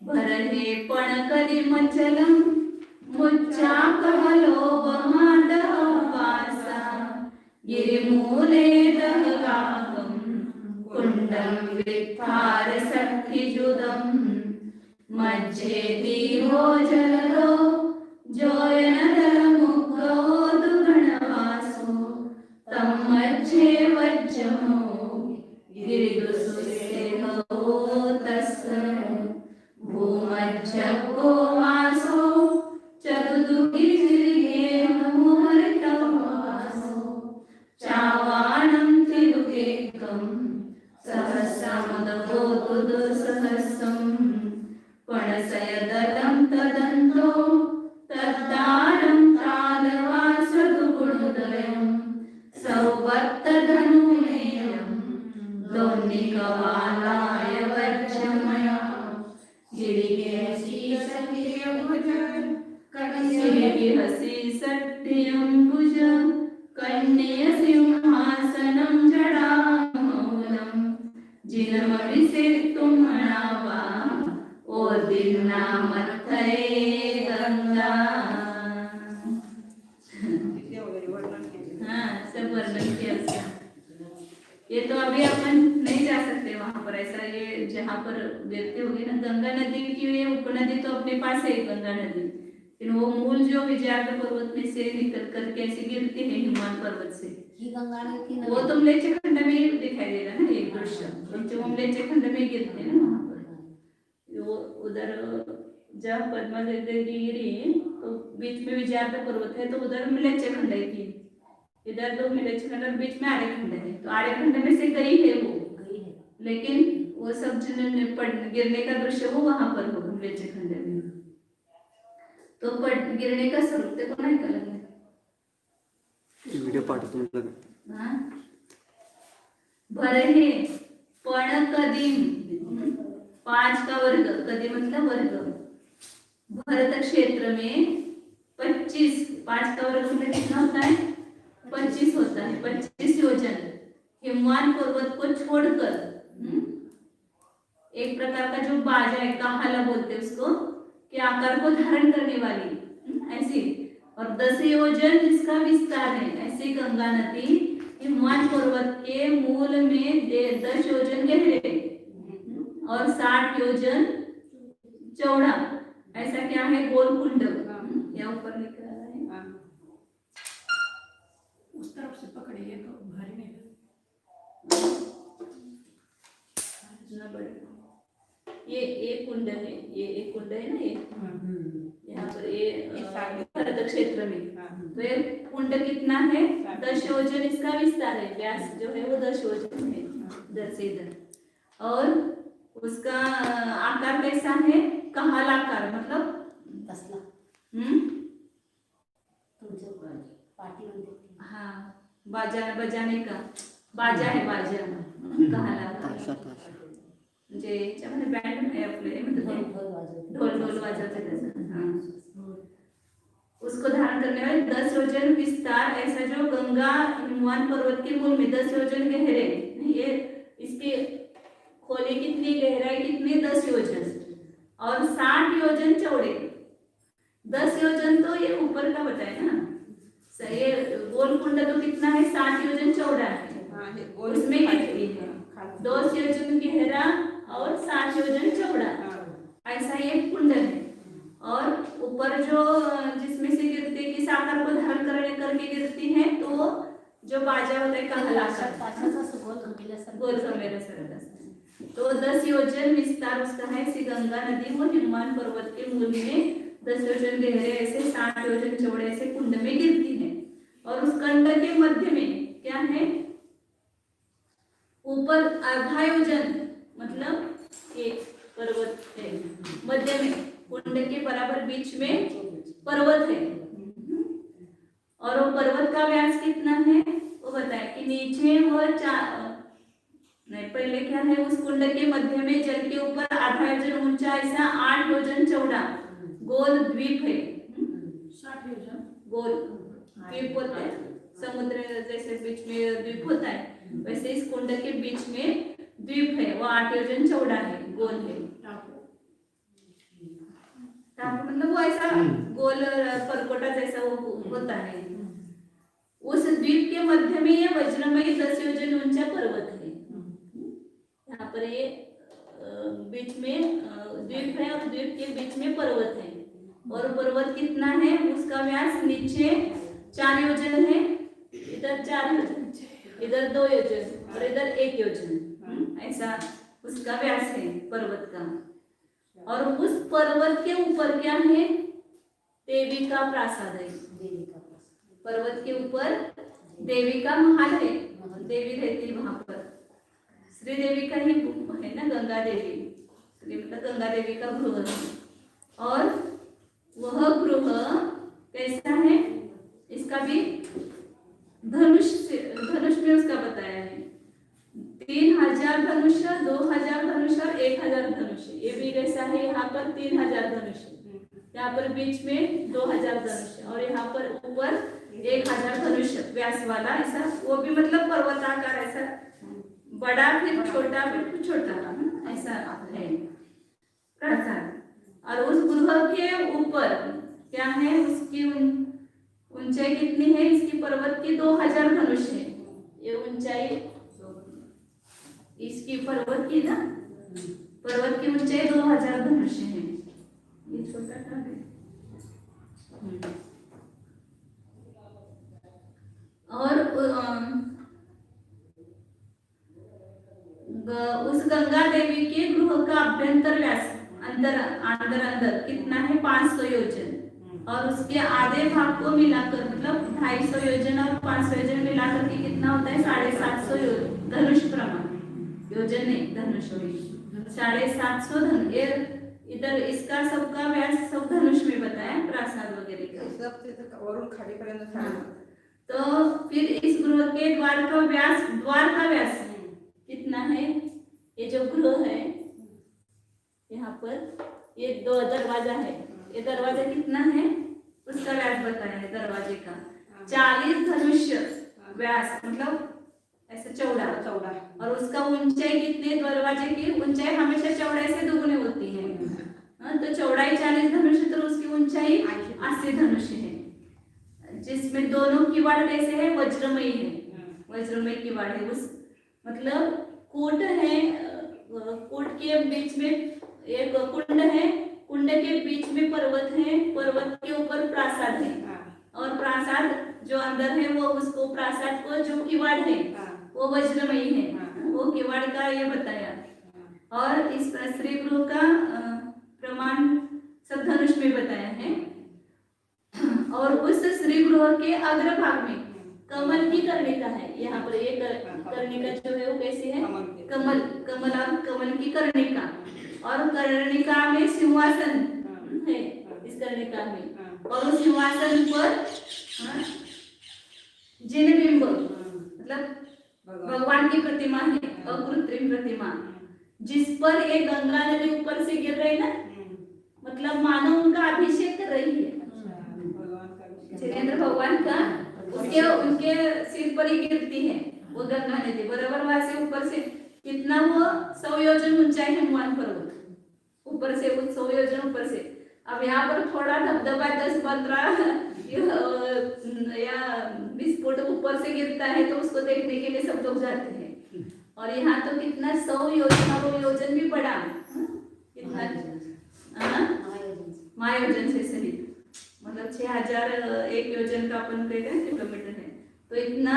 A: भरहे पण करी मचलम मुच्चा कहलो माधव वासा गिरिमूले दहगागम कुंडम विठार सखिजुदम मध्ये दीहो जलरो जोयनदर मुग्गो दुगणवासो तम मध्ये वज्जमो गिरिदुसुसेहो तस्य भूमध्यगो वासो चतुर्दुगिरिगे मुहूर्तवासो चावाणं तिरुगेकं सहस्रमुदभूतु दुःसहस्रम् पणसयदलं तदन्तो तद्दानं तादवासदुगुणोदयं सौवत्तधनुमेयं दोन्निकवालाय वज्रमया गिरिगेहसी सट्टियम्बुज कन्यसिंहासनं जडामौलं जिनमभिषेक्तुं मणावा ओ दिन्नामत्थये गंगा. हाँ, सब वर्णन किया उसका. ये तो अभी अपन नहीं जा सकते वहां पर, ऐसा ये जहाँ पर गिरते होगी ना गंगा नदी की, ये उपनदी तो अपने पास है गंगा नदी, लेकिन वो मूल जो विजयार्थ पर्वत में से निकल कर कैसे गिरती है हिमवान पर्वत से, वो तो मलेच्छ खंड में ही दिखाई देगा ना. एक दृश्य वो मलेच्छ खंड में गिरते हैं ना वहां पर. वो उधर जब पद्मावती गिरी तो बीच में विजयार्थ पर्वत है, तो उधर मलेच्छ खंड है थी, इधर दो मलेच्छ खंड और बीच में आर्यखंड है. तो आर्यखंड में से गई है वो, लेकिन वो सब गिरने का दृश्य वो वहां पर होगा मलेच्छ खंड में. तो गिरने का स्वरूप ते को नाही कळलं.
D: व्हिडिओ पाठवतो म्हटलं.
A: हां, भरहे पण कदीम, 5 का वर्ग, कदी मतलब वर्ग. भरत क्षेत्र में 25, 5 का वर्ग मतलब कितना होता है 25 होता है, 25 योजन. हिमवान पर्वत को छोड़कर एक प्रकार का जो बाजा है, कहाला बोलते हैं उसको, के आकार को धारण करने वाली ऐसी, और 10 योजन जिसका विस्तार है, ऐसी गंगा नदी हिमवान पर्वत के मूल में 10 योजन गहरे और 60 योजन चौड़ा. ऐसा क्या है गोल कुंड या ऊपर लिखा है.
C: उस तरफ से पकड़िए तो भारी नहीं
A: लगेगा. ये एक कुंड है, ये एक कुंड है ना, ये यहाँ पर ये भरत क्षेत्र में. तो ये कुंड कितना है 10 योजन इसका विस्तार है, व्यास जो है वो 10 योजन है इधर से इधर. और उसका आकार कैसा है कहाल आकार, मतलब हाँ बजाने का बाजा है, बाजा कहाल आकार म्हणजे याच्यामध्ये बँड आहे आपले, मतलब ढोल वाजवते तसं. हाँ, उसको धारण करने वाले 10 योजन विस्तार, ऐसा जो गंगा हिमवान पर्वत के मूल में 10 योजन गहरे, ये इसकी खोली कितनी, गहराई कितनी 10 योजन, और 60 योजन चौड़े। 10 योजन तो ये ऊपर का बताया ना, ये गोल कुंड तो कितना है, 60 योजन चौड़ा है, उसमें गिरती है। 10 योजन गहरा और 60 योजन चौड़ा, ऐसा ये कुंड है। और ऊपर जो जिसमें से गिरती है, किस आकार को धारण करके गिरती है, तो जो बाजा होता है गोल खंबेल्यासारखा। तो 10 योजन विस्तार उसका है। इसी गंगा नदी वो हिमवान पर्वत के मूल में 10 योजन गहरे ऐसे 60 योजन चौड़े ऐसे कुंड में गिरती है। और उस कुंड के मध्य में क्या है, ऊपर आधा योजन मतलब एक पर्वत है, मध्य में कुंड के बराबर बीच में पर्वत है। और वो पर्वत का व्यास कितना है वो बताए कि नीचे वो नहीं, पहले क्या है, उस कुंड के मध्य में जल के ऊपर आधा योजन ऊंचा ऐसा 8 योजन चौड़ा गोल द्वीप है।
C: 60 योजन
A: गोल द्वीप होता है, समुद्र जैसे बीच में द्वीप होता है, वैसे इस कुंड के बीच में द्वीप है, वो 8 योजन चौड़ा है, गोल है। टापू मतलब वो ऐसा गोल परकोटा जैसा वो होता है। उस द्वीप के मध्य में ये वज्रमयी 10 योजन ऊंचा पर्वत है। यहाँ पर ये बीच में द्वीप है और द्वीप के बीच में पर्वत है। और पर्वत कितना है, उसका व्यास नीचे 4 योजन है, इधर 4 योजन, इधर 2 योजन और इधर 1 योजन, ऐसा उसका व्यास है पर्वत का। और उस पर्वत के ऊपर क्या है, देवी का प्रासाद है। पर्वत के ऊपर देवी का महल है, देवी रहती वहां पर। श्री देवी का ही है ना, गंगा देवी, श्री मतलब गंगा देवी का गृह है। और वह गृह कैसा है, इसका भी धनुष में उसका बताया है। 3000 धनुष, 2000 धनुष और 1000 धनुष। ये भी कैसा है, यहाँ पर 3000 धनुष, यहाँ पर बीच में 2000 धनुष और यहाँ पर ऊपर 1000 धनुष व्यास वाला, ऐसा वो भी मतलब पर्वताकार, ऐसा बड़ा फिर छोटा फिर छोटा, ऐसा है प्रासाद। और उस गृह के ऊपर क्या है, उसकी ऊंचाई कितनी है, इसकी पर्वत की 2000 धनुष है। ये ऊंचाई इसकी पर्वत की ना, पर्वत की ऊंचाई 2000 धनुष है। ये छोटा था और उस गंगा देवी के गृह का अभ्यंतर व्यास अंदर कितना है, 500 योजन। और उसके आधे भाग को मिलाकर मतलब 250 योजन और 500 योजन मिलाकर के कितना होता है, 750 धनुष प्रमाण, योजन नहीं धनुष, 750 धनुष। इधर इसका सबका व्यास सब धनुष में बताया, प्रासाद वगैरह का
D: वरून खालीपर्यंत।
A: तो फिर इस गृह के द्वार का व्यास कितना है, ये जो गृह है यहाँ पर ये 2 दरवाजा है, ये दरवाजा कितना है, उसका व्यास बताया है दरवाजे का 40 धनुष व्यास, मतलब ऐसे चौड़ा। और उसका ऊंचाई कितने, दरवाजे की ऊंचाई हमेशा चौड़ाई से दुगुनी होती है। तो चौड़ाई 40 धनुष, तो उसकी ऊंचाई 80 धनुष है। जिसमें दोनों किवाड़ कैसे है, वज्रमयी है, वज्रमयी किवाड़ है। उस मतलब कूट है, कूट के बीच में एक कुंड है, कुंड के बीच में पर्वत है, पर्वत के ऊपर प्रासाद है। और प्रासाद जो अंदर है वो उसको प्रासाद को जो किवाड़ है वो वज्रमयी है, वो किवाड़ का ये बताया। और इस श्री गृह का प्रमाण सब धनुष में बताया है। और उस श्री गृह के अग्रभाग में कमल की कर्णिका है। यहाँ पर ये कर्णिका जो है वो कैसी है, कमल की कर्णिका। और कर्णिका में सिंहासन है, इस कर्णिका में। और उस सिंहासन पर जिनबिंब मतलब भगवान की प्रतिमा है, अकृत्रिम प्रतिमा, जिस पर एक गंगा नदी ऊपर से गिर रही ना, मतलब मानो उनका अभिषेक कर रही है, जिनेंद्र भगवान का, उसके उनके सिर पर ही गिरती है वो गंगा नदी। बराबर वहां से ऊपर से कितना, वो 100 योजन ऊंचाई है हिमवान पर्वत ऊपर से वो 100 योजन ऊपर से। अब यहाँ पर थोड़ा धबधबा 10-15 या 20 फुट ऊपर से गिरता है तो उसको देखने के लिए सब लोग जाते हैं। और यहाँ तो कितना 100 योजन, और वो योजन भी बड़ा कितना महायोजन से सहित, मतलब 6001 योजन का अपन कहते हैं किलोमीटर है। तो इतना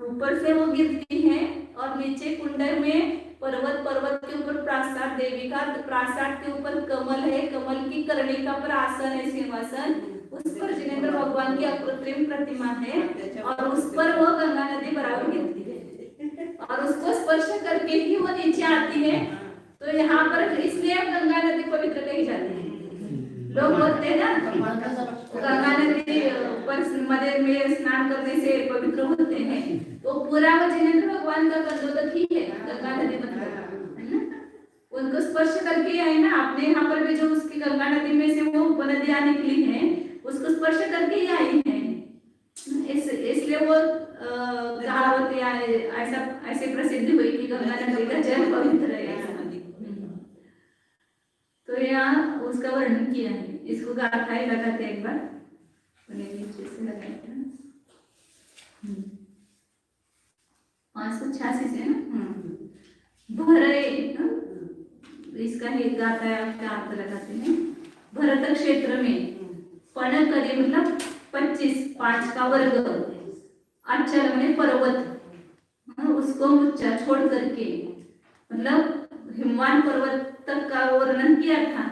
A: ऊपर से वो गिरती है और नीचे कुंडल में पर्वत के ऊपर प्रासाद देवी का, प्रासाद के ऊपर कमल है, कमल की कर्णिका पर आसन है, सिंहासन, उस पर जिनेंद्र भगवान की अकृत्रिम प्रतिमा है और उस पर वो गंगा नदी बराबर गिरती है और उसको स्पर्श करके ही वो नीचे आती है। तो यहाँ पर इसलिए गंगा नदी पवित्र कही जाती है। लोग बोलते हैं ना गंगा नदी मध्ये में स्नान करने से पवित्र होते हैं, तो पूरा वो जिनेंद्र भगवान का कंदोदक ही है गंगा नदी, मतलब उनको स्पर्श करके है ना। अपने यहाँ पर भी जो उसकी गंगा नदी में से वो उपनदियां निकली हैं उसको स्पर्श करके ही आई है। इसलिए वो कहावत या ऐसे प्रसिद्ध हुई कि गंगा नदी का जल पवित्र है। तो यहाँ उसका वर्णन किया है। इसको गाथा लगाते एक बार, नीचे से लगाते हैं 586 से ना भरे, इसका ही गाथा का अर्थ लगाते हैं। भरत क्षेत्र में पण करी मतलब 25 का वर्ग, अचल में पर्वत, उसको ऊंचा छोड़ करके, मतलब हिमवान पर्वत तक का वर्णन किया था,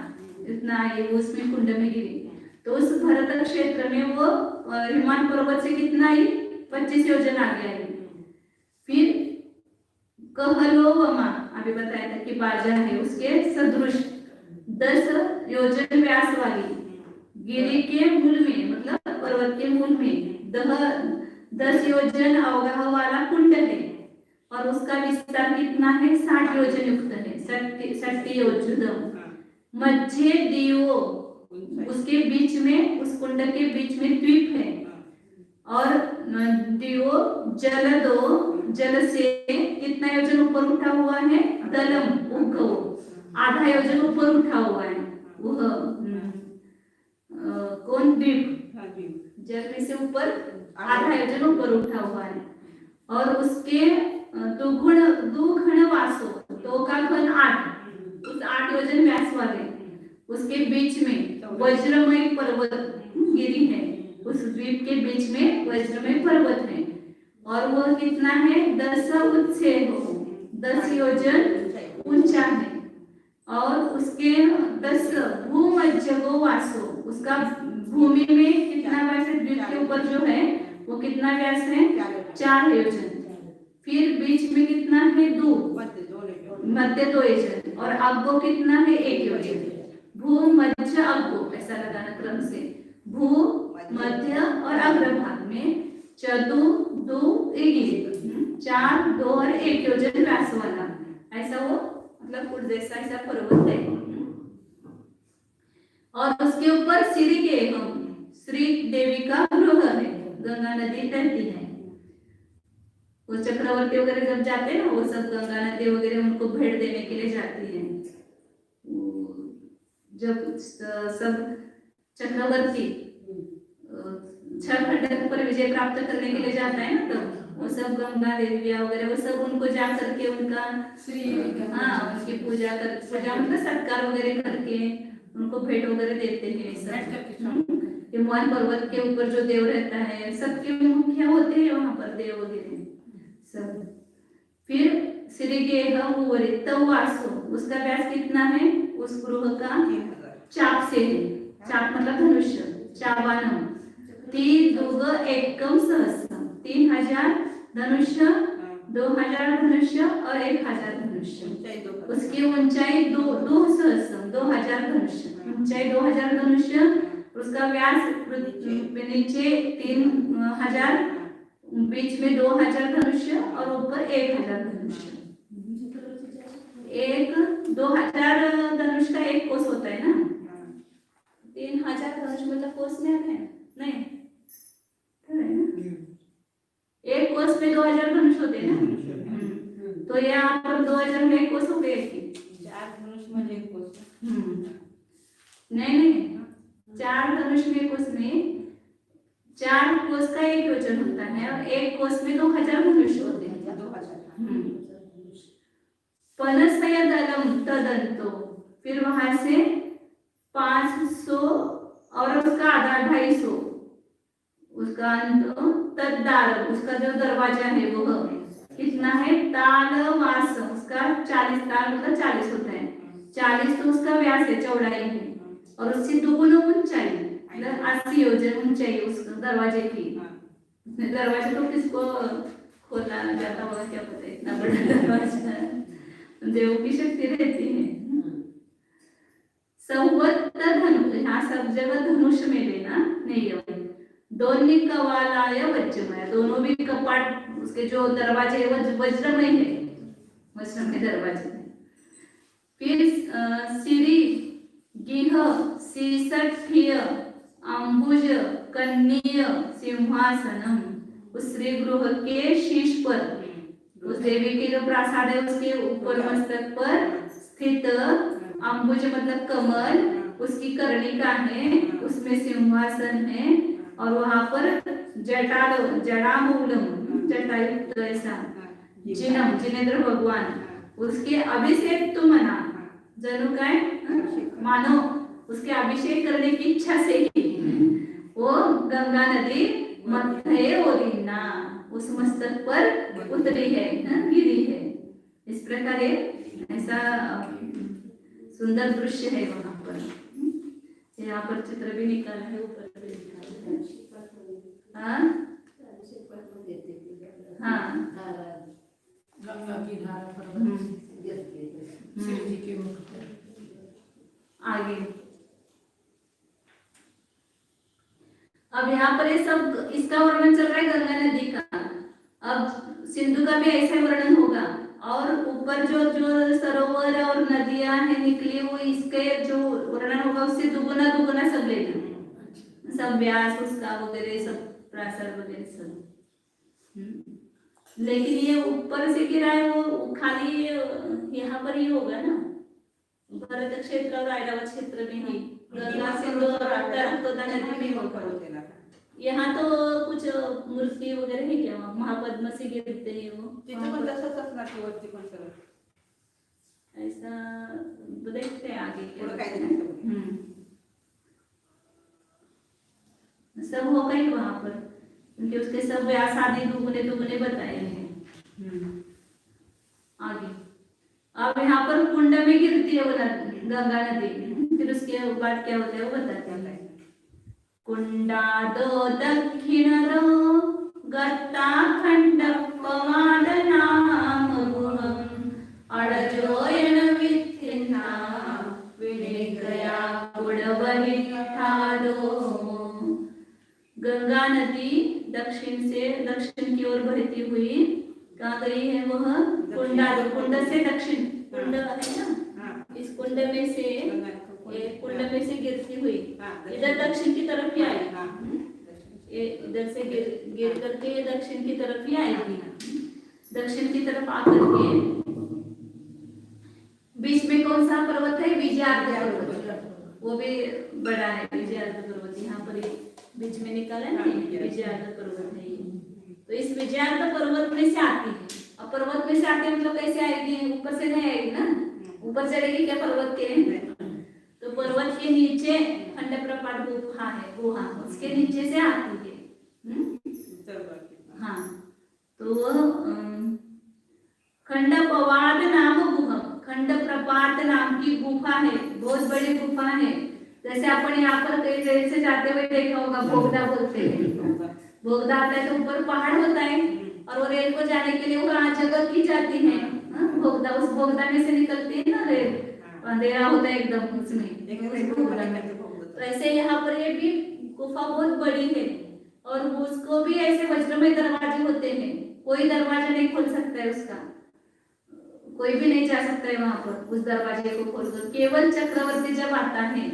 A: इतना ये उसमें कुंड में गिरी। तो उस भरत क्षेत्र में वो हिमवान पर्वत से कितना ही 25 योजन आगे आई। फिर कहलोवमा अभी बताया था कि बाजा है, उसके सदृश 10 योजन व्यास वाली गिरी के मूल में, मतलब पर्वत के मूल में 10 योजन अवगाह वाला कुंड है और उसका विस्तार कितना है 60 योजन युक्त है, 60 योजन। मध्य दीवो, उसके बीच में, उस कुंड के बीच में द्वीप है और दीवो जल से कितना योजन ऊपर उठा हुआ है, दलम उगो आधा योजन ऊपर उठा हुआ है। वह कौन द्वीप, जल में से ऊपर आधा योजन ऊपर उठा हुआ है और उसके दुगुण वासो, 2 का घन 8, उस 8 योजन व्यास वाले, उसके बीच में वज्रमय पर्वत गिरी है, उस द्वीप के बीच में वज्रमय पर्वत है और वह कितना है 10 योजन ऊंचा है और उसके 10 भूमध्यगो वासो, उसका भूमि में कितना व्यास है, द्वीप के ऊपर जो है वो कितना व्यास है 4 योजन। फिर बीच में कितना है 2, मध्य 2 योजन और अग्गो कितना है 1 योजन। भू मध्य अग्गो ऐसा लगाना क्रम से, भू मध्य और अग्रभाग में 4 2 4 2 और 1 योजन व्यास वाला, ऐसा वो मतलब कुछ जैसा ऐसा पर्वत है। और उसके ऊपर श्री देवी का गृह है, गंगा नदी रहती है। वो चक्रवर्ती वगैरह जब जाते हैं ना, वो सब गंगा नदी वगैरह उनको भेंट देने के लिए जाती है। जब सब चक्रवर्ती 6 खंड पर विजय प्राप्त करने के लिए जाता है ना, तो वो सब गंगा देविया वगैरह वो सब उनको जा करके उनका उनकी पूजा मतलब सत्कार वगैरह करके उनको भेंट वगैरह देते हैं। हिमवान पर्वत के ऊपर जो देव रहता है, सबके मुखिया होते हैं वहां पर देव वगैरह सब। फिर श्री गेह वासो, उसका व्यास कितना है, उस गृह का चाप से है, चाप मतलब धनुष्य, चावानम 3 सहस्त्रम, 3000 धनुष्य, 2000 धनुष्य और 1000 धनुष्य। उसकी ऊंचाई 2 सहस्त्रम 2000 धनुष्य, ऊंचाई 2000 धनुष्य, उसका व्यास नीचे 3000, बीच में 2000 धनुष्य और ऊपर 1000 धनुष्य। 2000 धनुष का 1 कोस होता है ना, 3000 धनुष मतलब कोस में है नहीं, एक कोस में 2000 धनुष होते हैं ना, तो यहाँ पर 2000 में 1 कोस हो गए,
C: 4 धनुष में 1 कोस।
A: नहीं नहीं, 4 धनुष में कोष में 4 कोष का एक योजन होता है और एक कोष में 2000 धनुष होते हैं।
C: 2000
A: पनसय दलम तदंतो, फिर वहां से 500 और उसका आधा 250, उसका अंत तद्दार, उसका जो दरवाजा है वो कितना है, ताल वास, उसका 40 ताल मतलब 40 होता है, 40 तो उसका व्यास है, चौड़ाई है, और उससे दुगुना ऊंचाई मतलब 80 योजन ऊंचाई उस दरवाजे की। दरवाजा तो किसको खोला जाता होगा क्या पता, इतना बड़ा दरवाजा, देव की शक्ति रहती है। संवत्त धनुष, यहाँ सब जगह धनुष में लेना नहीं है। दोन्ही कवालाय वज्रमय, दोनों भी कपाट उसके जो दरवाजे है वो वज्रमय है, वज्रमय दरवाजे है। फिर सिरी गिह सीसठ्य अंबुज कन्नीय सिंहासनम, उस श्री गृह के शीर्ष पर, उस देवी के जो प्रासाद है उसके ऊपर मस्तक पर स्थित अंबुज मतलब कमल, उसकी कर्णिका है, उसमें सिंहासन है, और वहां पर जटामूलम, जटायुक्त ऐसा जिनम, जिनेंद्र भगवान, उसके अभिषेक तो मना जणू काय मानो उसके अभिषेक करने की इच्छा से ही वो गंगा नदी मथे ओरिना उस मस्तक पर उतरी है, गिरी है। इस प्रकार ऐसा सुंदर दृश्य है वहां पर। यहाँ पर चित्र भी निकाला है, ऊपर भी निकाला है। हाँ
C: गंगा की धारा पर शिव जी के मुख पर।
A: आगे अब यहाँ पर ये सब इसका वर्णन चल रहा है गंगा नदी का। अब सिंधु का भी ऐसा वर्णन होगा, और ऊपर जो जो सरोवर और नदियां हैं निकली हुई, इसके जो वर्णन होगा उससे दुगुना दुगुना सब लेना, सब व्यास उसका वगैरह सब प्रासाद वगैरह सब। लेकिन ये ऊपर से गिरा है वो खाली यहाँ पर ही होगा ना, भरत क्षेत्र और ऐरावत क्षेत्र में ही, गंगा सिंधु और उत्तरा नदी में होगा। यहाँ तो कुछ मूर्ति वगैरह है क्या, महापद्म से गिरते हैं वो,
C: तिथे पण तसंच असणार की वरती पण सगळं
A: ऐसा देखते हैं आगे क्या
C: थोडं काय
A: होता है। सब होगा ही वहां पर, क्योंकि उसके सब व्यास आदि दुगुने दुगुने बताए हैं। आगे अब यहाँ पर कुंड में गिरती है वो गंगा नदी, फिर उसके बाद क्या होता है वो बताते हैं। कुंडाद दक्षिणरो गत्ता खंड पवादनाम गुहम अडजोयन विथिन्ना विनिकया उडवहिठादो। गंगा नदी दक्षिण की ओर बहती हुई कहाँ गई है वह, कुंडाद, कुंड से दक्षिण, कुंड है ना, इस कुंड में से कुंड में से गिरती हुई इधर दक्षिण की तरफ ही आएगी, इधर से गिर करके दक्षिण की तरफ ही आएगी। दक्षिण की तरफ आकर के बीच में कौन सा पर्वत है, विजयार्ध पर्वत, वो भी बड़ा है विजयार्ध पर्वत, यहाँ पर बीच में निकाला है विजयार्ध पर्वत है। तो इस विजयार्ध पर्वत में से आती है, अब पर्वत में से आती है मतलब कैसे आएगी, ऊपर से नहीं आएगी ना, ऊपर चढ़ेगी क्या पर्वत के, तो पर्वत के नीचे खंड प्रपात गुफा है, गुहा उसके नीचे से आती है। हाँ तो खंड पवाद नाम गुहा, खंड प्रपात नाम की गुफा है, बहुत बड़ी गुफा है। जैसे अपन यहाँ पर कई रेल से जाते हुए देखा होगा, भोगदा बोलते हैं, भोगदा आता है तो ऊपर पहाड़ होता है, और वो रेल को जाने के लिए वहाँ जगह की जाती है, भोगदा, उस भोगदा में से निकलती है ना रेल, अंधेरा होता है एकदम उसमें। तो ऐसे यहाँ पर ये भी गुफा बहुत बड़ी है, और उसको भी ऐसे वज्रमय दरवाजे होते हैं, कोई दरवाजा नहीं खोल सकता है उसका, कोई भी नहीं जा सकता है वहां पर उस दरवाजे को खोलकर, केवल चक्रवर्ती जब आता है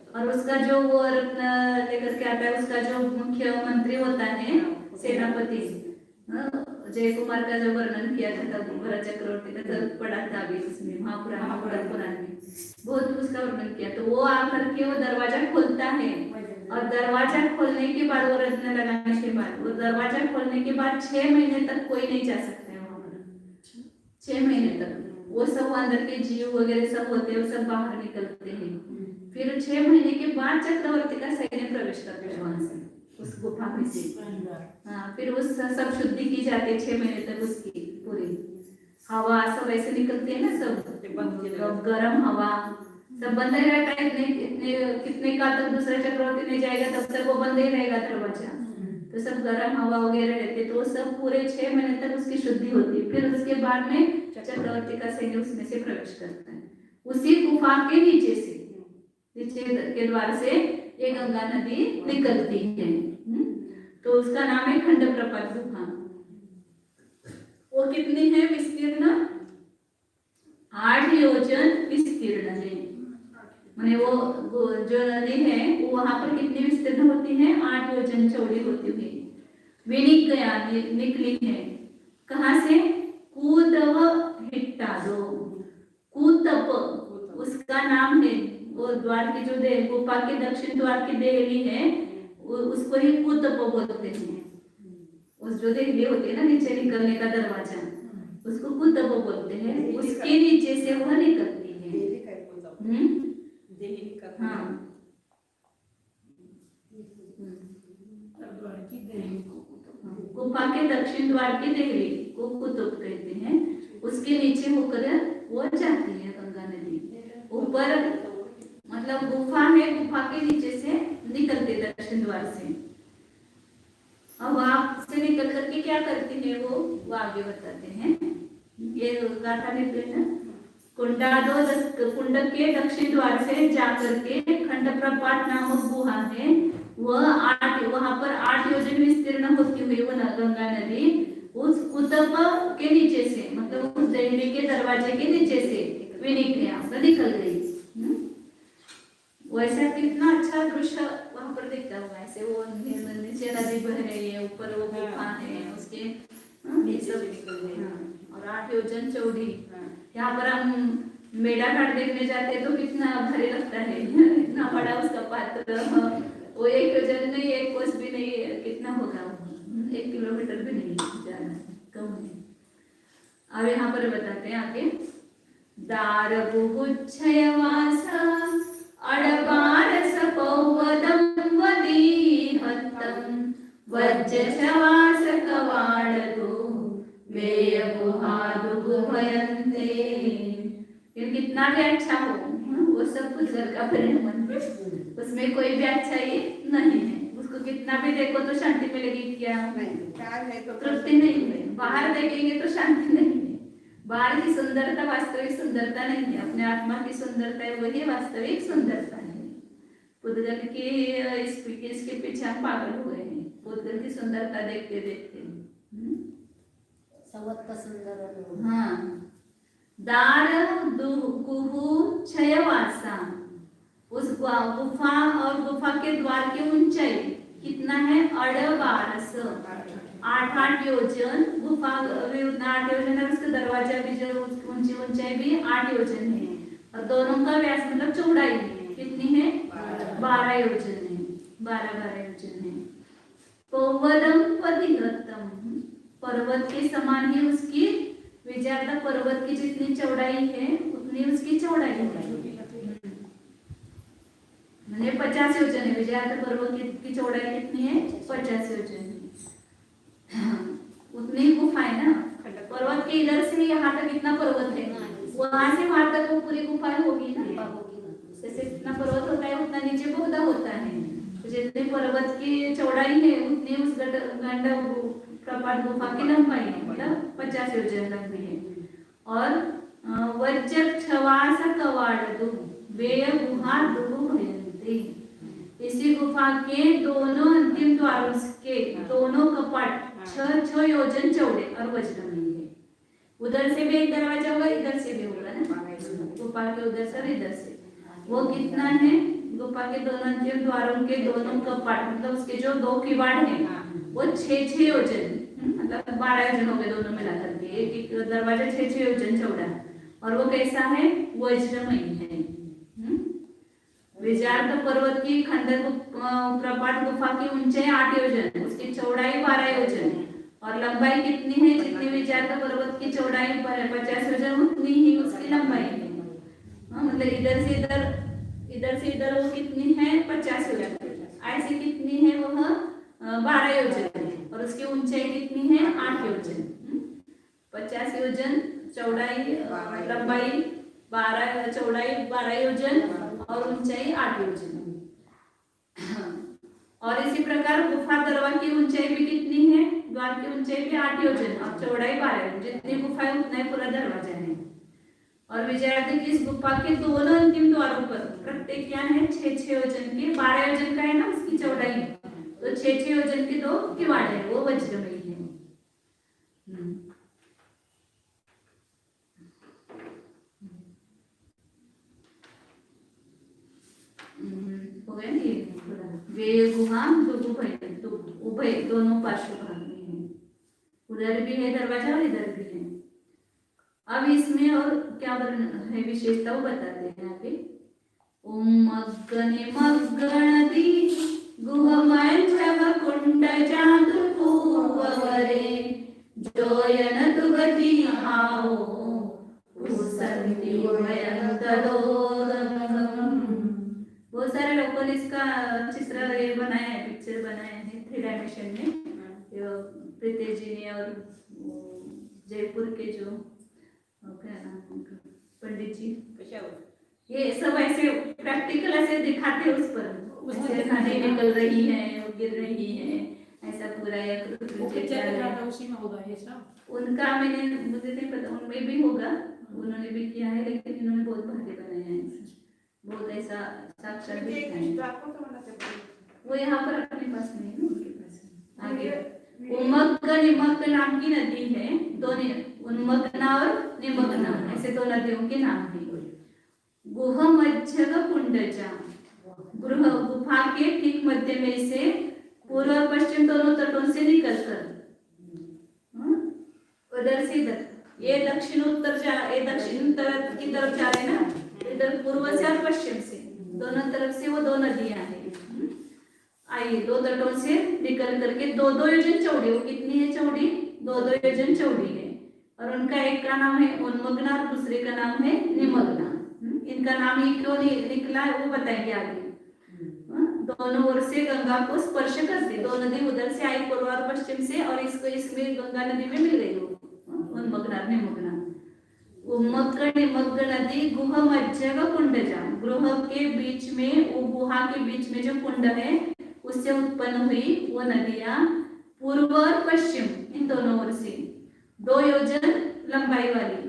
A: और उसका जो वो लेकर के आता है, उसका जो मुख्य मंत्री होता है सेनापति, जय कुमार का जो वर्णन किया था तब भरत चक्रवर्ती का तब पढ़ा था अभी उसमें महापुराण में बहुत उसका वर्णन किया। तो वो आकर के वो दरवाजा खोलता है और दरवाजा खोलने के बाद वो रत्न लगाने के बाद वो दरवाजा खोलने के बाद 6 महीने तक कोई नहीं जा सकता है वहां पर। 6 महीने तक वो सब अंदर के जीव वगैरह सब होते हैं वो सब बाहर निकलते हैं। फिर 6 महीने के बाद चक्रवर्ती का सैन्य प्रवेश करते हैं वहां से उस गुफा में से। हाँ, फिर उस सब शुद्धि की जाती है 6 महीने तक उसकी पूरी हवा सब ऐसे निकलती है ना, सब गर्म हवा सब बंद ही रहता है। कितने काल तक दूसरे चक्रवर्ती नहीं जाएगा तब तक वो बंद ही रहेगा दरवाजा। तो सब गर्म हवा वगैरह रहते तो सब पूरे 6 महीने तक उसकी शुद्धि होती है। फिर उसके बाद में चक्रवर्ती का सैन्य उसमें से प्रवेश करता है। उसी गुफा के नीचे के द्वार से ये गंगा नदी निकलती है। तो उसका नाम है खंडप्रपात गुफा। वो कितनी है विस्तीर्ण? 8 योजन विस्तीर्ण है। माने वो जो नदी है वो वहां पर कितनी विस्तीर्ण होती है? 8 योजन चौड़ी होती हुई विनिक गया निकली है। कहाँ से? कूतव हिट्टादो। कूतप उसका नाम है। वो द्वार की जो गुफा के दक्षिण द्वार की देहली है उसको ही कूतप बोलते हैं। उस जो देहली होती है ना नीचे निकलने का दरवाजा उसको कूतप बोलते हैं। उसके नीचे से वह निकलती है। हाँ, गुफा के दक्षिण द्वार की देहली को कुतुब कहते हैं। उसके नीचे होकर वो जाती है गंगा नदी। ऊपर मतलब गुफा है, गुफा के नीचे से निकलते दक्षिण द्वार से। अब वहां से निकल करके क्या करती है वो आगे बताते हैं। ये गाथा लिखते हैं। कुंड के दक्षिण द्वार से जाकर के खंडप्रपात नामक गुहा है। वहां पर 8 योजन विस्तीर्ण होती हुई वो गंगा नदी उस कुतब के नीचे से मतलब उस देहली के दरवाजे के नीचे से निकल गई। वैसा कितना अच्छा दृश्य वहां पर दिखता हुआ। ऐसे वो नीचे नदी बह रही है, ऊपर वो गुफा है उसके ये सब और 8 योजन चौड़ी। यहाँ पर हम मेढा घाट देखने जाते हैं तो कितना भारी लगता है। इतना बड़ा उसका पात्र वो 1 योजन नहीं 1 कोस भी नहीं है। कितना होगा? 1 किलोमीटर भी नहीं ज्यादा कम है। अब यहाँ पर बताते हैं आगे। दार बुहुच्छयवास अडबार सपौवदं वदीहतं वज्रशवास कवाडदो वेय गुहादु भयन्ते। फिर कितना भी अच्छा हो वो सब कुछ घर का परिणाम, उसमें कोई भी अच्छाई नहीं है। उसको कितना भी देखो तो शांति मिलेगी क्या? तृप्ति नहीं है। बाहर देखेंगे तो शांति नहीं है। बाहर की सुंदरता वास्तविक सुंदरता नहीं है। अपने आत्मा की सुंदरता है वही वास्तविक सुंदरता है। पुद्गल की इसके पीछे हम पागल हुए हैं पुद्गल की सुंदरता देखते देखते।
B: सुंदर।
A: हाँ, दार गुहु छयवासा उस गुफा और गुफा के द्वार की ऊंचाई कितना है? 8 योजन। गुफा 8 योजन है। उसका दरवाजा भी जो ऊंची ऊंचाई भी 8 योजन है और दोनों का व्यास मतलब चौड़ाई कितनी है? 12 योजन है। 12 योजन है। पौवदम पदिगतम पर्वत के समान ही उसकी विचारता। पर्वत की जितनी चौड़ाई है उतनी उसकी चौड़ाई है। मैंने 50 योजन है। विजयार्थ पर्वत की चौड़ाई कितनी है? 50 योजन है। उतनी गुफा है ना। पर्वत के इधर से यहाँ तक कितना पर्वत है? वहां से वहां तक वो पूरी गुफा होगी ना। जैसे जितना पर्वत होता है उतना नीचे पौधा होता है। तो जितनी पर्वत की चौड़ाई है उतनी उस प्रपात गुफा की लंबाई है। मतलब 50 योजन लंबी है। और वज्रक्षवास कवाडदु वेय गुहा दुगु भयन्ते। इसी गुफा के दोनों अंतिम द्वारों के दोनों कपाट 6 योजन चौड़े और वज्र में है। उधर से भी एक दरवाजा होगा, इधर से भी होगा ना। गुफा के उधर से और इधर से वो कितना है? गुफा के दोनों अंतिम द्वारों के दोनों कपाट मतलब उसके जो 2 किवाड़ हैं वो 6 योजन मतलब 12 योजन हो गए दोनों मिला करके। एक दरवाजा 6 योजन चौड़ा और वो कैसा है, वज्रमयी है। विजयार्थ पर्वत की खंडर प्रपात गुफा की ऊंचाई 8 योजन, उसकी चौड़ाई 12 योजन और लंबाई कितनी है, जितनी विजयार्थ पर्वत की चौड़ाई 50 योजन उतनी ही उसकी लंबाई है। मतलब इधर से इधर वो कितनी है, 50 योजन, ऐसे कितनी है वह 12 योजन और उसकी ऊंचाई कितनी है, 8 योजन। 50 योजन चौड़ाई, लंबाई 12, चौड़ाई 12 योजन और ऊंचाई 8 योजन। और इसी प्रकार गुफा दरवार की ऊंचाई भी कितनी है, द्वार की ऊंचाई भी 8 योजन और चौड़ाई 12, जितनी गुफा है उतना ही पूरा दरवाजा है। और विजयार्थी की इस गुफा के दोनों अंतिम द्वारों पर प्रत्येक क्या है, 6 योजन के, 12 योजन का है ना उसकी चौड़ाई, तो 6 योजन के 2 किवाड़ है, वो वज्रमयी है। हो गया ना ये पूरा। वे गुहा उभय दोनों पार्श्व भाग में है, उधर भी है दरवाजा और इधर भी है। अब इसमें और क्या है विशेषता वो बताते हैं आगे। उम्मग्गने मग्गणति गुहमंचव कुंड जातुपूवरे जोयन तुगति हाओ उसंति उभयंतदोदगम। बहुत सारे लोगों ने इसका चित्र ये बनाया है, पिक्चर बनाया है 3 डायमेंशन में। प्रीतेश जी ने और जयपुर के जो क्या नाम उनका, पंडित जी, ये सब ऐसे प्रैक्टिकल ऐसे दिखाते उस पर, उससे नदी निकल रही है, गिर रही है, ऐसा पूरा
C: उसी में होगा ये सब।
A: उनका मुझे नहीं पता, उनमें भी होगा, उन्होंने भी किया है, लेकिन इन्होंने बहुत भारी बनाया है, बहुत ऐसा साक्षात दिखता है। वो यहाँ पर अपने पास नहीं है, उनके पास है। आगे उन्मग्ग निमग्ग नाम की नदी है, दोनों उन्मग्ना और निमग्ना ऐसे 2 नदियों के नाम है। गुहमज्जग कुंडजा, गुफा के ठीक मध्य में से पूर्व और पश्चिम दोनों तटों से निकलकर उधर से इधर, ये दक्षिण उत्तर ये दक्षिण तरफ की तरफ जा रहे ना, इधर पूर्व से और पश्चिम से दोनों तरफ से वो 2 नदियां हैं। आइए 2 तटों से निकल करके 2-2 योजन चौड़ी, वो कितनी है चौड़ी, 2-2 योजन चौड़ी है। और उनका एक का नाम है उन्मग्ना और दूसरे का नाम है निमग्ना। इनका नाम ही क्यों निकला है वो बताएंगे आगे। दोनों ओर से गंगा को स्पर्श करते, 2 नदी उधर से आई पूर्व और पश्चिम से, और इसको इसमें गंगा नदी में मिल गई उन्मग्ना निमग्ना। उन्मग्ग निमग्ग नदी गुह मज्जग कुंडजा, गृह के बीच में, वो गुहा के बीच में जो कुंड है उससे उत्पन्न हुई वो नदियां पूर्व और पश्चिम इन दोनों ओर से 2 योजन लंबाई वाली,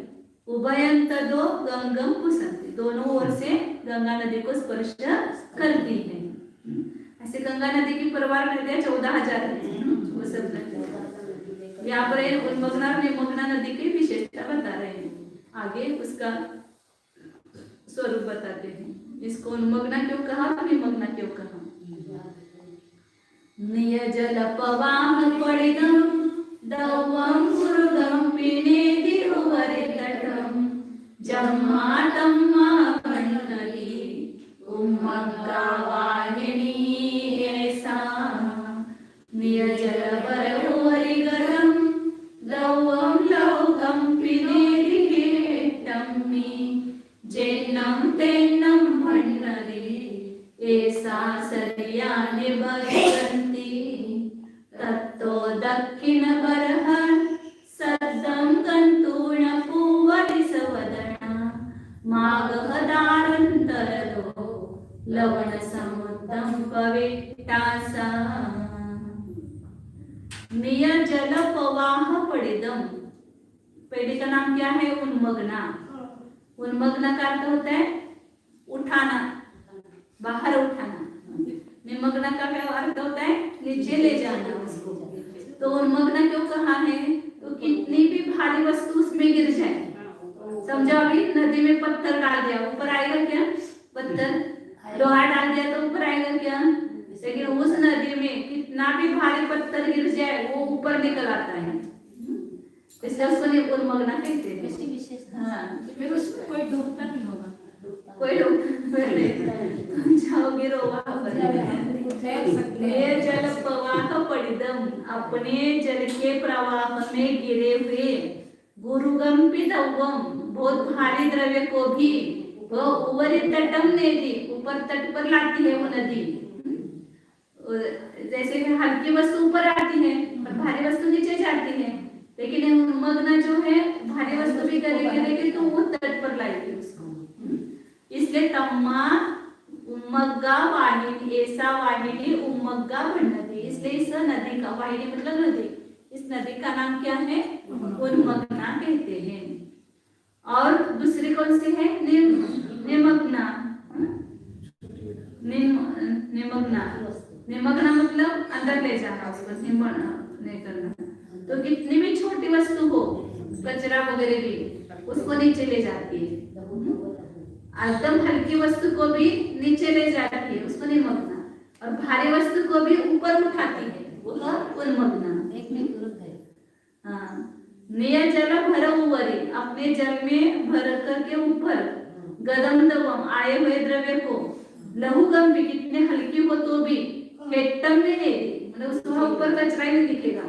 A: उभयंतदो गंगम पुसंति, दोनों ओर से गंगा नदी को स्पर्श करती है। ऐसे गंगा नदी की परिवार नदियां 14,000 है, वो सब नदियां यहाँ पर उन्मग्ना और निमग्ना नदी की विशेषता बता रहे हैं। आगे उसका स्वरूप बताते हैं, इसको उन्मग्ना क्यों कहा, निमग्ना क्यों कहा। नियजलपवाह पडिदं दवं गुरुदं पिनेदि उवरितटं जम्माटं माकण्डली उम्मग्गा वाहिनी ऐसा। नियजलवरवरिगरं दवं लौकं पिनेदि हेटम्मि जेन्नं तेन्नं भण्डरी ऐसा सरियानि भगवन्ति तत्तो दक्षिण बरह सद्दं कन्तूर्ण पूवरिसवदना मागहदारन्तरदो लवण समुद्रं पविट्टासा। नियजल पवाह पडिदम, पेड़ी का नाम क्या है, उन्मग्ना। उन्मग्ना का अर्थ होता है उठाना, बाहर उठाना। निमग्ना का क्या अर्थ होता है, नीचे ले जाना उसको। तो उन्मग्ना क्यों कहा है, तो कितनी भी भारी वस्तु उसमें गिर जाए, समझो अभी नदी में पत्थर डाल दिया, ऊपर आएगा क्या, पत्थर, लोहा डाल दिया तो ऊपर आएगा क्या, लेकिन उस नदी में कितना भी भारी पत्थर गिर जाए वो ऊपर ऊपर निकल आता है, इसलिए उसको उन्मग्ना कहते हैं।
B: कैसी विशेषता?
A: हाँ,
C: फिर उसमें कोई डूबता नहीं होगा।
A: कोई लोग तुम जाओगे रोवा ये जल प्रवाह पडिदम, अपने जल के प्रवाह में गिरे हुए गुरुगम पिदवम, बहुत भारी द्रव्य को भी वह ऊपरी तटम नदी, ऊपर तट पर लाती है वो नदी। जैसे कि हल्की वस्तु ऊपर आती है और भारी वस्तु नीचे जाती है, लेकिन उन्मग्ना जो है भारी वस्तु भी करेगी तो वो तट पर लाएगी उसको। इसलिए तम्मा उम्मग्गा वाहिनी, ऐसा वाहिनी उम्मग्गा नदी, इसलिए इस नदी का, वाहिनी मतलब नदी, इस नदी का नाम क्या है? उन्मग्ना कहते हैं। और दूसरी कौन सी है? निमग्ना। निमग्ना, निमग्ना मतलब अंदर ले जाना, उसको नहीं करना। तो कितनी भी छोटी वस्तु हो, कचरा वगैरह भी, उसको नीचे ले जाती है। एकदम हल्की वस्तु को भी नीचे ले जाती है, उसको निमग्ना, और भारी वस्तु को भी ऊपर उठाती है, वो उन्मग्ना। हाँ, निय जल भर उवरी, अपने जल में भर करके ऊपर, गदम दवम, आए हुए द्रव्य को, लहुगम भी, कितने हल्की हो तो भी, हेट्टम में नहीं, मतलब उसको ऊपर कचरा ही नहीं दिखेगा,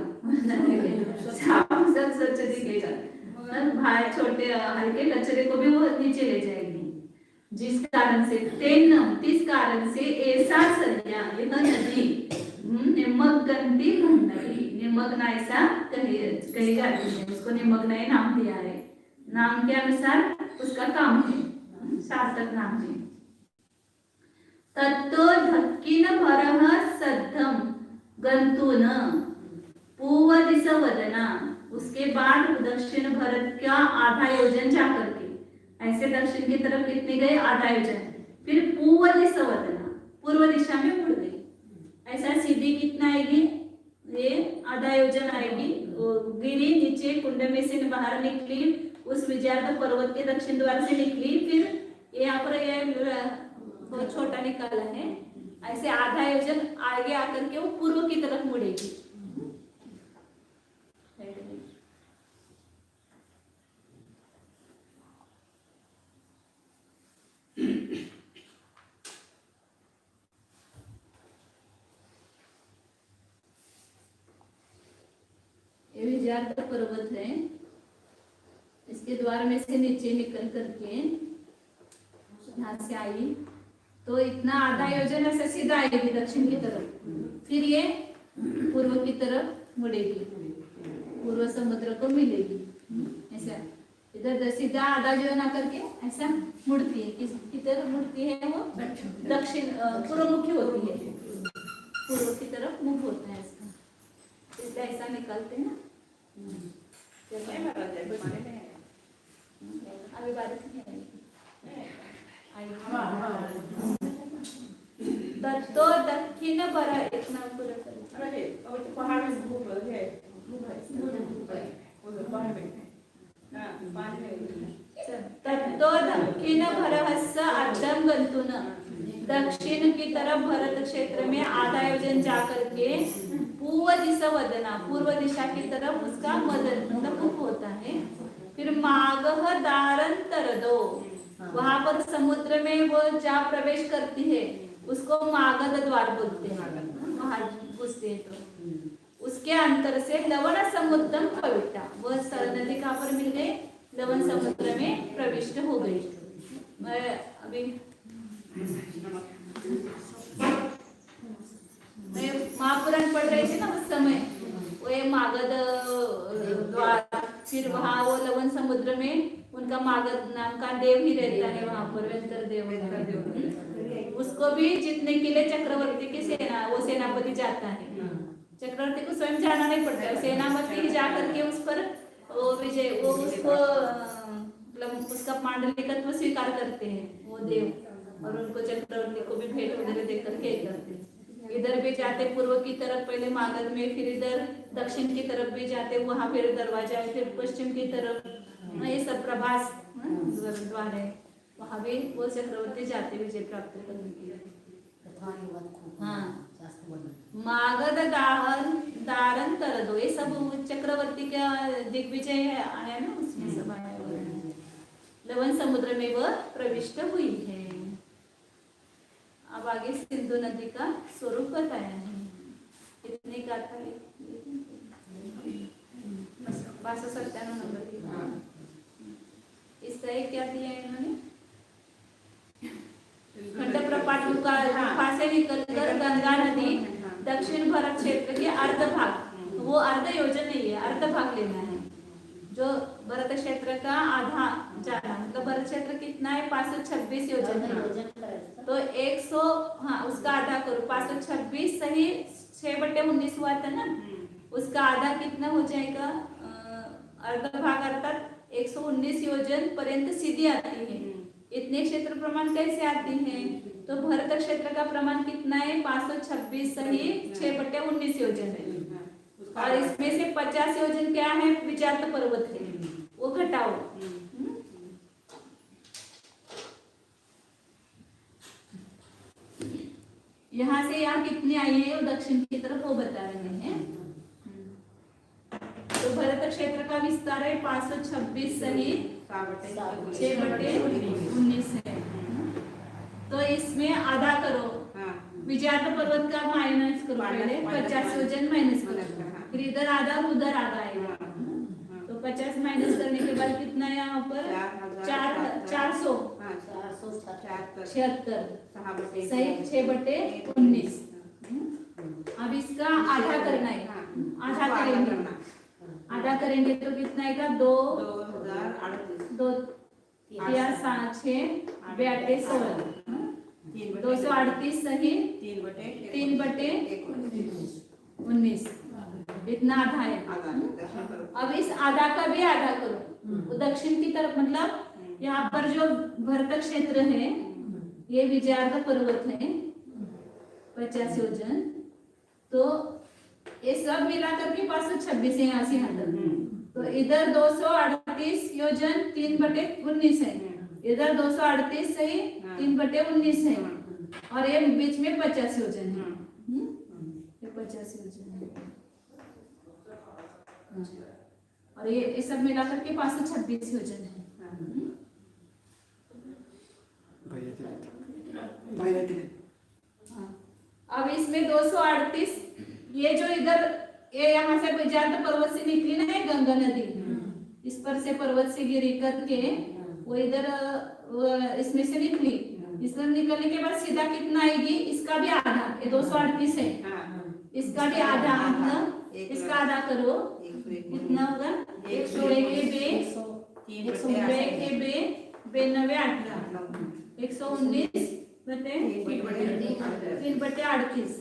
A: साफ सब स्वच्छ दिखेगा। भाई छोटे हल्के कचरे को भी वो नीचे ले जाएगी। जिस कारण से तेनम, इस कारण से ऐसा सरिया, यह नदी निमग्नती भंडारी, निमग्ना ऐसा कही जाती है, उसको निमग्ना ही नाम दिया है। नाम के अनुसार उसका काम है, सार्थक नाम है। तत्तो धक्किन भरह सद्धम गंतुन पूर्व दिशा वदना, उसके बाद दक्षिण भारत का आधा योजन जाकर के, ऐसे दक्षिण की तरफ कितने गए? आधा योजन, फिर पूर्व दिशा वदना, पूर्व दिशा में मुड़ गई। ऐसा सीधी कितना आएगी? ये आधा योजन आएगी, गिरी नीचे कुंड में से बाहर निकली, उस विजयार्थ पर्वत के दक्षिण द्वार से निकली, फिर यहाँ पर ये बहुत छोटा निकाला है, ऐसे आधा योजन आगे आकर के वो पूर्व की तरफ मुड़ेगी। ये विजयार्थ पर्वत है, इसके द्वार में से नीचे निकल करके यहाँ से आई तो इतना आधा योजन ऐसे सीधा आएगी दक्षिण की तरफ, फिर ये पूर्व की तरफ मुड़ेगी, पूर्व समुद्र को मिलेगी। ऐसा इधर सीधा आधा योजन आकर के ऐसा मुड़ती है, किस तरफ मुड़ती है? वो दक्षिण पूर्वमुखी होती है, पूर्व की तरफ मुख होता है इसका, इसलिए ऐसा निकालते हैं ना। अभी बारिश नहीं आएगी। तत्तो दक्षिण भर, इतना पूरा तत्तो दक्षिण भरहस्स अर्धम गंतुन, दक्षिण की तरफ भरत क्षेत्र में आधा योजन जाकर के पूर्व दिशा वदना, पूर्व दिशा की तरफ उसका मदन मतलब मुख होता है। फिर मागह दारंतर दो, वहां पर समुद्र में वो जहाँ प्रवेश करती है उसको मागध द्वार बोलते हैं, वहां घुसते हैं तो उसके अंतर से लवण समुद्रम पविता, वह नदी कहाँ पर मिल गई? लवण समुद्र में प्रविष्ट हो गई। मैं अभी मैं महापुराण पढ़ रही थी ना उस समय, वो ये मागध द्वार, फिर वहाँ वो लवण समुद्र में उनका मागध नाम का देव ही रहता है वहां पर, वेंतर देव, उसको भी जीतने के लिए चक्रवर्ती की सेना, वो सेनापति जाता है, चक्रवर्ती को स्वयं जाना नहीं पड़ता है, सेनापति ही जाकर के उस पर वो विजय, वो उसको मतलब उसका पांडलिकत्व स्वीकार करते हैं वो देव, और उनको चक्रवर्ती को भी भेंट वगैरह देकर के करते हैं। इधर भी जाते पूर्व की तरफ पहले मागध में, फिर इधर दक्षिण की तरफ भी जाते, वहां फिर दरवाजा है, फिर पश्चिम की तरफ ये सब प्रभास द्वार है, वहां भी वो चक्रवर्ती जाते विजय प्राप्त करने के लिए। हाँ, मागध दाहन दारन तरदो, दो, ये सब चक्रवर्ती का दिग्विजय आया ना, उसमें सब आया हुआ है। लवण समुद्र में वह प्रविष्ट हुई है। अब आगे सिंधु नदी का स्वरूप बताया है। इतने का था 597 नंबर दिया। इसका एक क्या दिया है इन्होंने, खंड प्रपात गुफा से निकलकर गंगा नदी दक्षिण भारत क्षेत्र के अर्ध भाग, वो अर्ध योजन नहीं है, अर्ध भाग लेना है। जो भरत क्षेत्र का आधा जाना, मतलब भरत क्षेत्र कितना है 526 योजन है, तो 100, हाँ उसका आधा करो, 526 सही 6/19 हुआ था ना, उसका आधा कितना हो जाएगा, अर्ध भाग अर्थात 119 योजन पर्यंत सीधी आती है। इतने क्षेत्र प्रमाण कैसे आती है, तो भरत क्षेत्र का प्रमाण कितना है 526 सही 6/19 योजन है, और इसमें से 50 योजन क्या है, विचार्थ पर्वत है, वो घटाओ। यहाँ से यहाँ कितनी आई है, वो दक्षिण की तरफ वो बता रहे हैं। तो भरत क्षेत्र का विस्तार है 526 सही 6/19 है। तो इसमें आधा करो, विजात पर्वत का माइनस करो, पहले 50 योजन माइनस करो, फिर इधर आधा उधर आधा आएगा। तो 50 माइनस करने के बाद कितना है यहाँ पर 476 सही 6/19। अब इसका आधा करना है, आधा करेंगे तो कितना आएगा 2 या 7 6 16 238 सही 3/19, इतना आधा है। अब इस आधा का भी आधा करो, दक्षिण की तरफ, मतलब यहाँ पर जो भरत क्षेत्र है, ये विजयार्थ पर्वत है 50 योजन, तो ये सब मिलाकर के 526 है, यहाँ से हटल, तो इधर 238 योजन 3/19 है, इधर 238 सही 3/19 है, और ये बीच में 50 योजन है, ये 50 योजन है, और ये सब मिलाकर के 526 योजन है। अब इसमें 238, ये जो इधर ये यहाँ से विजार्थ पर्वत से निकली ना है गंगा नदी, इस पर से पर्वत से गिरी करके वो इधर इसमें से निकली, इसमें निकलने के बाद सीधा कितना आएगी, इसका भी आधा, ये 238 है, इसका भी आधा, मतलब इसका आधा करो, कितना होगा 101 के बे 92 18 119 बटे 3/38,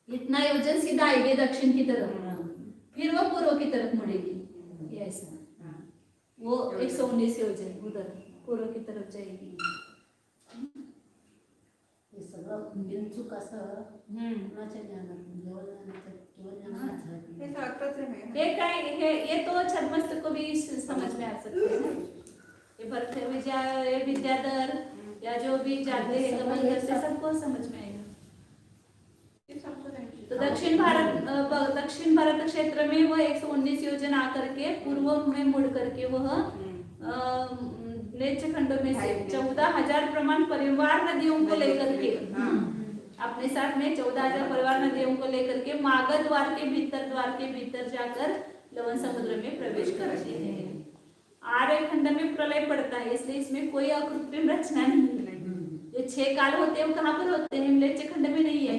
A: इतना योजन सीधा आएगी दक्षिण की तरफ, फिर वो पूर्व की तरफ मुड़ेगी, ये ऐसा, वो 119 योजन उधर पूर्व की तरफ जाएगी।
B: हे सगळं बिंदू कसं कुणाच्या ज्ञानात
A: ये क्या है, ये तो छद्मस्त को भी समझ में आ सकते हैं, ये भरत विद्याधर या जो भी जाते हैं गमन करते सबको समझ में आएगा। तो दक्षिण भारत क्षेत्र में वह 119 योजन आकर के पूर्व में मुड़ करके वह लेच खंड में से 14,000 प्रमाण परिवार नदियों को लेकर के अपने साथ में 14,000 परिवार नदियों को लेकर के मागध द्वार के भीतर जाकर लवण समुद्र में प्रवेश करते हैं। आर्य खंड में प्रलय पड़ता है, इसलिए इसमें कोई अकृत्रिम रचना नहीं है। जो 6 काल होते हैं वो कहाँ पर होते हैं, लेच खंड में नहीं है,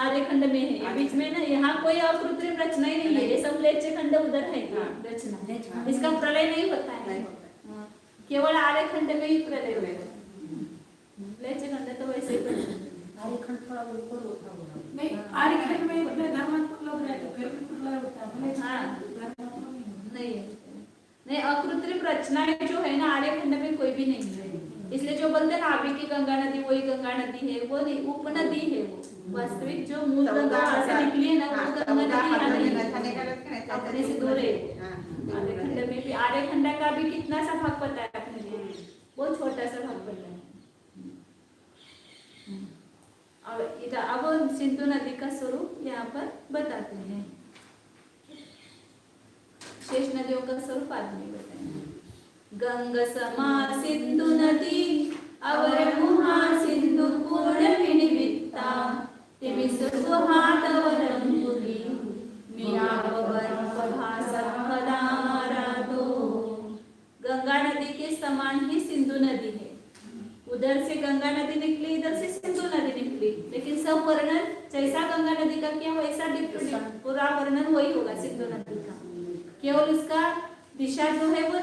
A: आर्य खंड में है, बीच में ना, यहाँ कोई अकृत्रिम रचना ही नहीं है, ये सब लेच खंड उधर है रचना, इसका प्रलय नहीं होता है, केवल आर्य खंड में ही प्रलय होता है, लेच खंड तो वैसे ही
B: आर्यखंड थोड़ा ऊपर उठा हुआ
C: नहीं, आर्यखंड में अपने धर्मात्मक लोग रहते, फिर भी प्रलय होता है।
A: हाँ नहीं अकृत्रिम रचनाएं जो है ना आर्यखंड में कोई भी नहीं है, इसलिए जो बोलते हैं नाभि की गंगा नदी वही गंगा नदी है, वो नहीं उपनदी है, वो वास्तविक जो मूल गंगा वहां से निकली है ना वो गंगा नदी अपने से दूर है। आर्यखंड में भी, आर्यखंड का भी कितना सा भाग पता है अपने लिए, बहुत छोटा सा भाग पता है। अब सिंधु नदी का स्वरूप यहाँ पर बताते हैं। का स्वरूप आदमी बताएंगे। गंग समा सिंधु नदी अवर मुहा सिंधु पूर्ण विनिवित्ता तिमि सुहात अवलंबुली मीना पवन प्रभासा खदाराधो। गंगा नदी के समान ही सिंधु नदी है। उधर से गंगा नदी निकली, इधर से सिंधु नदी निकली, लेकिन सब वर्णन जैसा गंगा नदी का किया वैसा पूरा वर्णन वही होगा सिंधु नदी का। केवल उसका दिशा जो है वो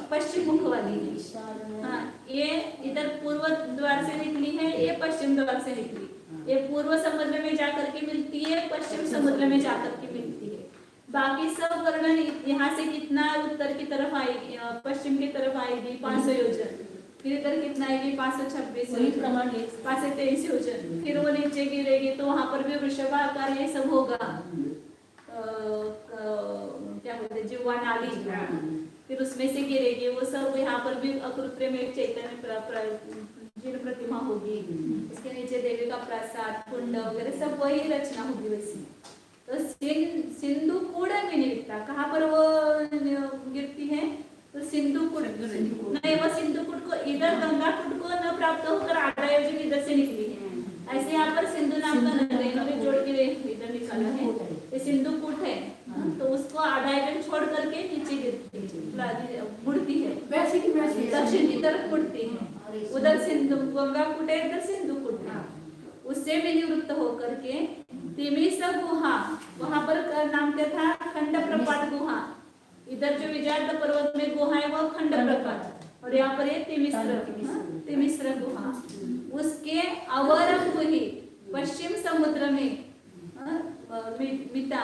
A: पश्चिम मुख वाली है। हाँ, ये इधर पूर्व द्वार से निकली है, ये पश्चिम द्वार से निकली। ये पूर्व समुद्र में जाकर के मिलती है, पश्चिम समुद्र में जाकर के मिलती है। बाकी सब वर्णन यहाँ से कितना उत्तर की तरफ आएगी, पश्चिम की तरफ आएगी 500 योजन, फिर इधर कितना आएगी 526
B: प्रमाण
A: 523 योजन, फिर वो नीचे गिरेगी तो वहां पर भी वृषभाकार ये सब होगा। क्या बोलते जिह्वा नाली, फिर उसमें से गिरेगी वो सब। यहाँ पर भी अकृत्रिम एक चैतन्य जिन प्रतिमा होगी, इसके नीचे देवी का प्रसाद कुंड वगैरह सब वही रचना होगी वैसी। तो सिंधु कूड़ में निकलता, कहाँ पर वो गिरती है तो सिंधु कुंड नहीं, वो सिंधु कुंड को इधर गंगा कुंड को न प्राप्त होकर आड़ा योजन इधर से निकली है। ऐसे यहाँ पर सिंधु नाम का नदी इन्होंने जोड़ के इधर निकाला है, ये सिंधु कुंड है। तो उसको आधा योजन छोड़ करके नीचे गिरती मुड़ती है, दक्षिण की तरफ मुड़ती है। उधर सिंधु गंगा कुंड है, इधर सिंधु कुंड है। उससे भी निवृत्त होकर के तिमिस गुहा, वहां पर नाम क्या था खंड प्रपात गुहा। इधर जो विजयार्थ पर्वत में गुहा है वो खंड प्रपात, और यहाँ पर ये तिमिस्र गुहा। उसके अवरंभ ही पश्चिम समुद्र में मिता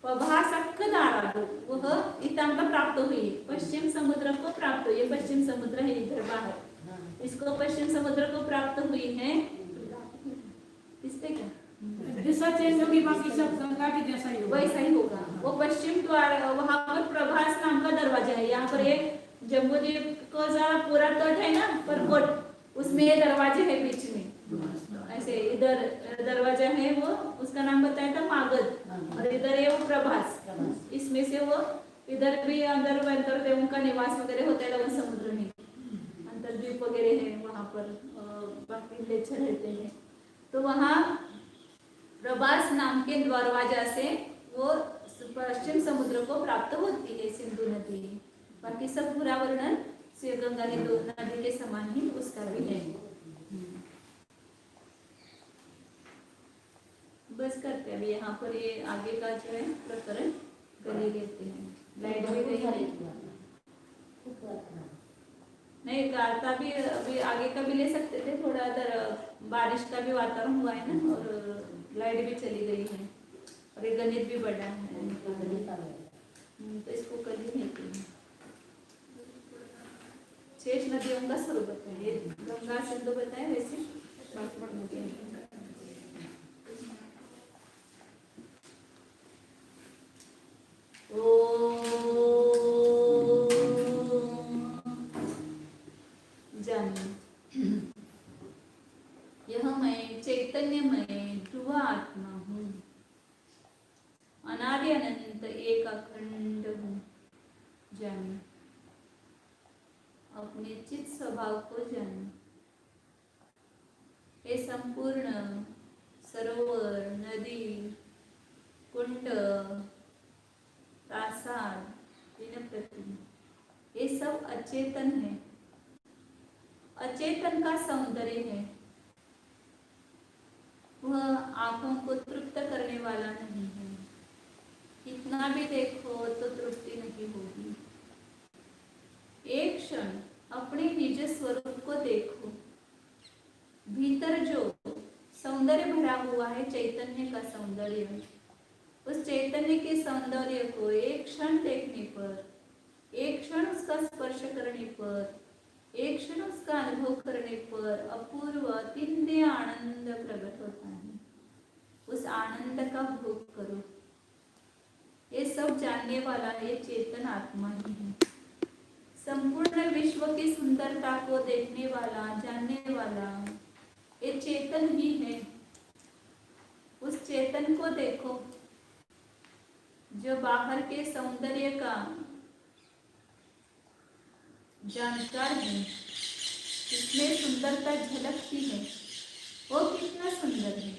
A: वह इतांग प्राप्त हुई, पश्चिम समुद्र को प्राप्त हुई। पश्चिम समुद्र है इधर बाहर, इसको पश्चिम समुद्र को प्राप्त हुई है। इससे क्या
C: दिशा चेंज होगी, बाकी सब गंगा की जैसा ही होगा,
A: वैसा ही होगा। वो पश्चिम द्वार, वहां पर प्रभास नाम का दरवाजा है। यहाँ पर एक जम्बूद्वीप को जरा पूरा तट है ना परकोट, उसमें ये दरवाजे है बीच में ऐसे। इधर दरवाजा है वो, उसका नाम बताया था मागध, और इधर है वो प्रभास। इसमें से वो इधर भी अंदर देवों का निवास वगैरह होता है लवन समुद्र में, अंतरद्वीप वगैरह है वहां पर, बाकी लेच्छर रहते हैं। तो वहाँ प्रभास नाम के दरवाजा से वो पश्चिम समुद्र को प्राप्त होती है सिंधु नदी। बाकी सब पूरा वर्णन गंगा नदी के समान ही उसका भी है। बस करते हैं अभी यहाँ पर, ये आगे का जो है प्रकरण कर ही लेते हैं। लाइट भी गई है नहीं, गाता भी अभी आगे का भी ले सकते थे, थोड़ा इधर बारिश का भी वातावरण हुआ है ना, और लाइट भी चली गई है, और ये गणित भी बढ़ा है, तो इसको कर ही लेते हैं। 6 नदियों का स्वरूप बताइए, गंगा सिंधु बताए, वैसे यह मैं चैतन्यमय ध्रुव आत्मा हूँ, अनादि अनंत एक अखंड हूँ। जाने अपने चित स्वभाव को जाने। ये संपूर्ण सरोवर, नदी, कुंड, प्रासाद, प्रतिमा, ये सब अचेतन है। अचेतन का सौंदर्य है, वह आंखों को तृप्त करने वाला नहीं है। कितना भी देखो तो तृप्ति नहीं होगी। एक क्षण अपने निज स्वरूप को देखो, भीतर जो सौंदर्य भरा हुआ है, चैतन्य का सौंदर्य, उस चैतन्य के सौंदर्य को एक क्षण देखने पर, एक क्षण उसका स्पर्श करने पर, एक क्षण उसका अनुभव करने पर अपूर्व अतिन्य आनंद प्रकट होता है। उस आनंद का भोग करो। ये सब जानने वाला ये चेतन आत्मा ही है। संपूर्ण विश्व की सुंदरता को देखने वाला, जानने वाला ये चेतन ही है। उस चेतन को देखो जो बाहर के सौंदर्य का जानकार है, इसमें सुंदरता झलकती है। वो कितना सुंदर है।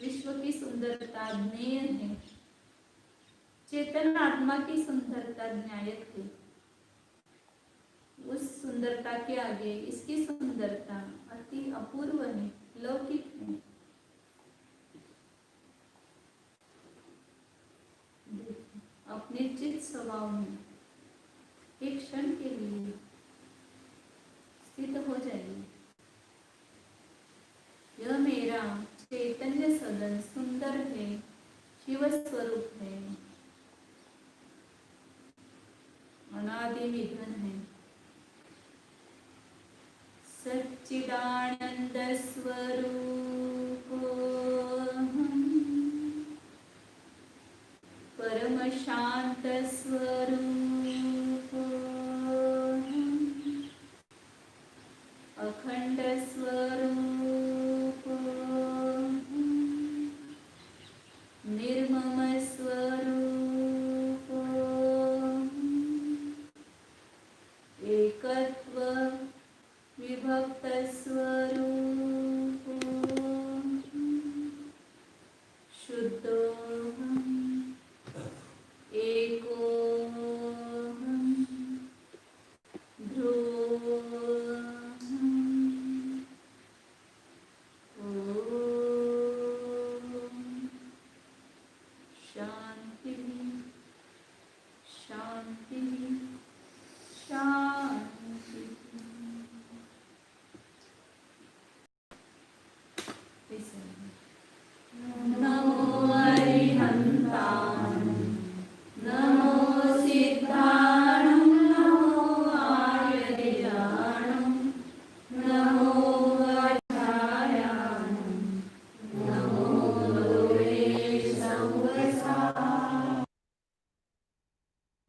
A: विश्व की सुंदरता ज्ञेय है, चेतन आत्मा की सुंदरता न्यायक है। उस सुंदरता के आगे इसकी सुंदरता अति अपूर्व है, लौकिक है। अपने चित स्वभाव में एक क्षण के लिए स्थित हो जाइए। यह मेरा चैतन्य सदन सुंदर है, शिव स्वरूप है, अनादि निधन है, सच्चिदानंद स्वरूप, परम शांत स्वरूप, अखंड स्वरूप, निर्मम स्वरूप, एकत्व विभक्त स्वरूप, शुद्धोऽहम् एकोऽहम् ध्रुवोऽहम्। ॐ शांति शांति शांति।
B: नमः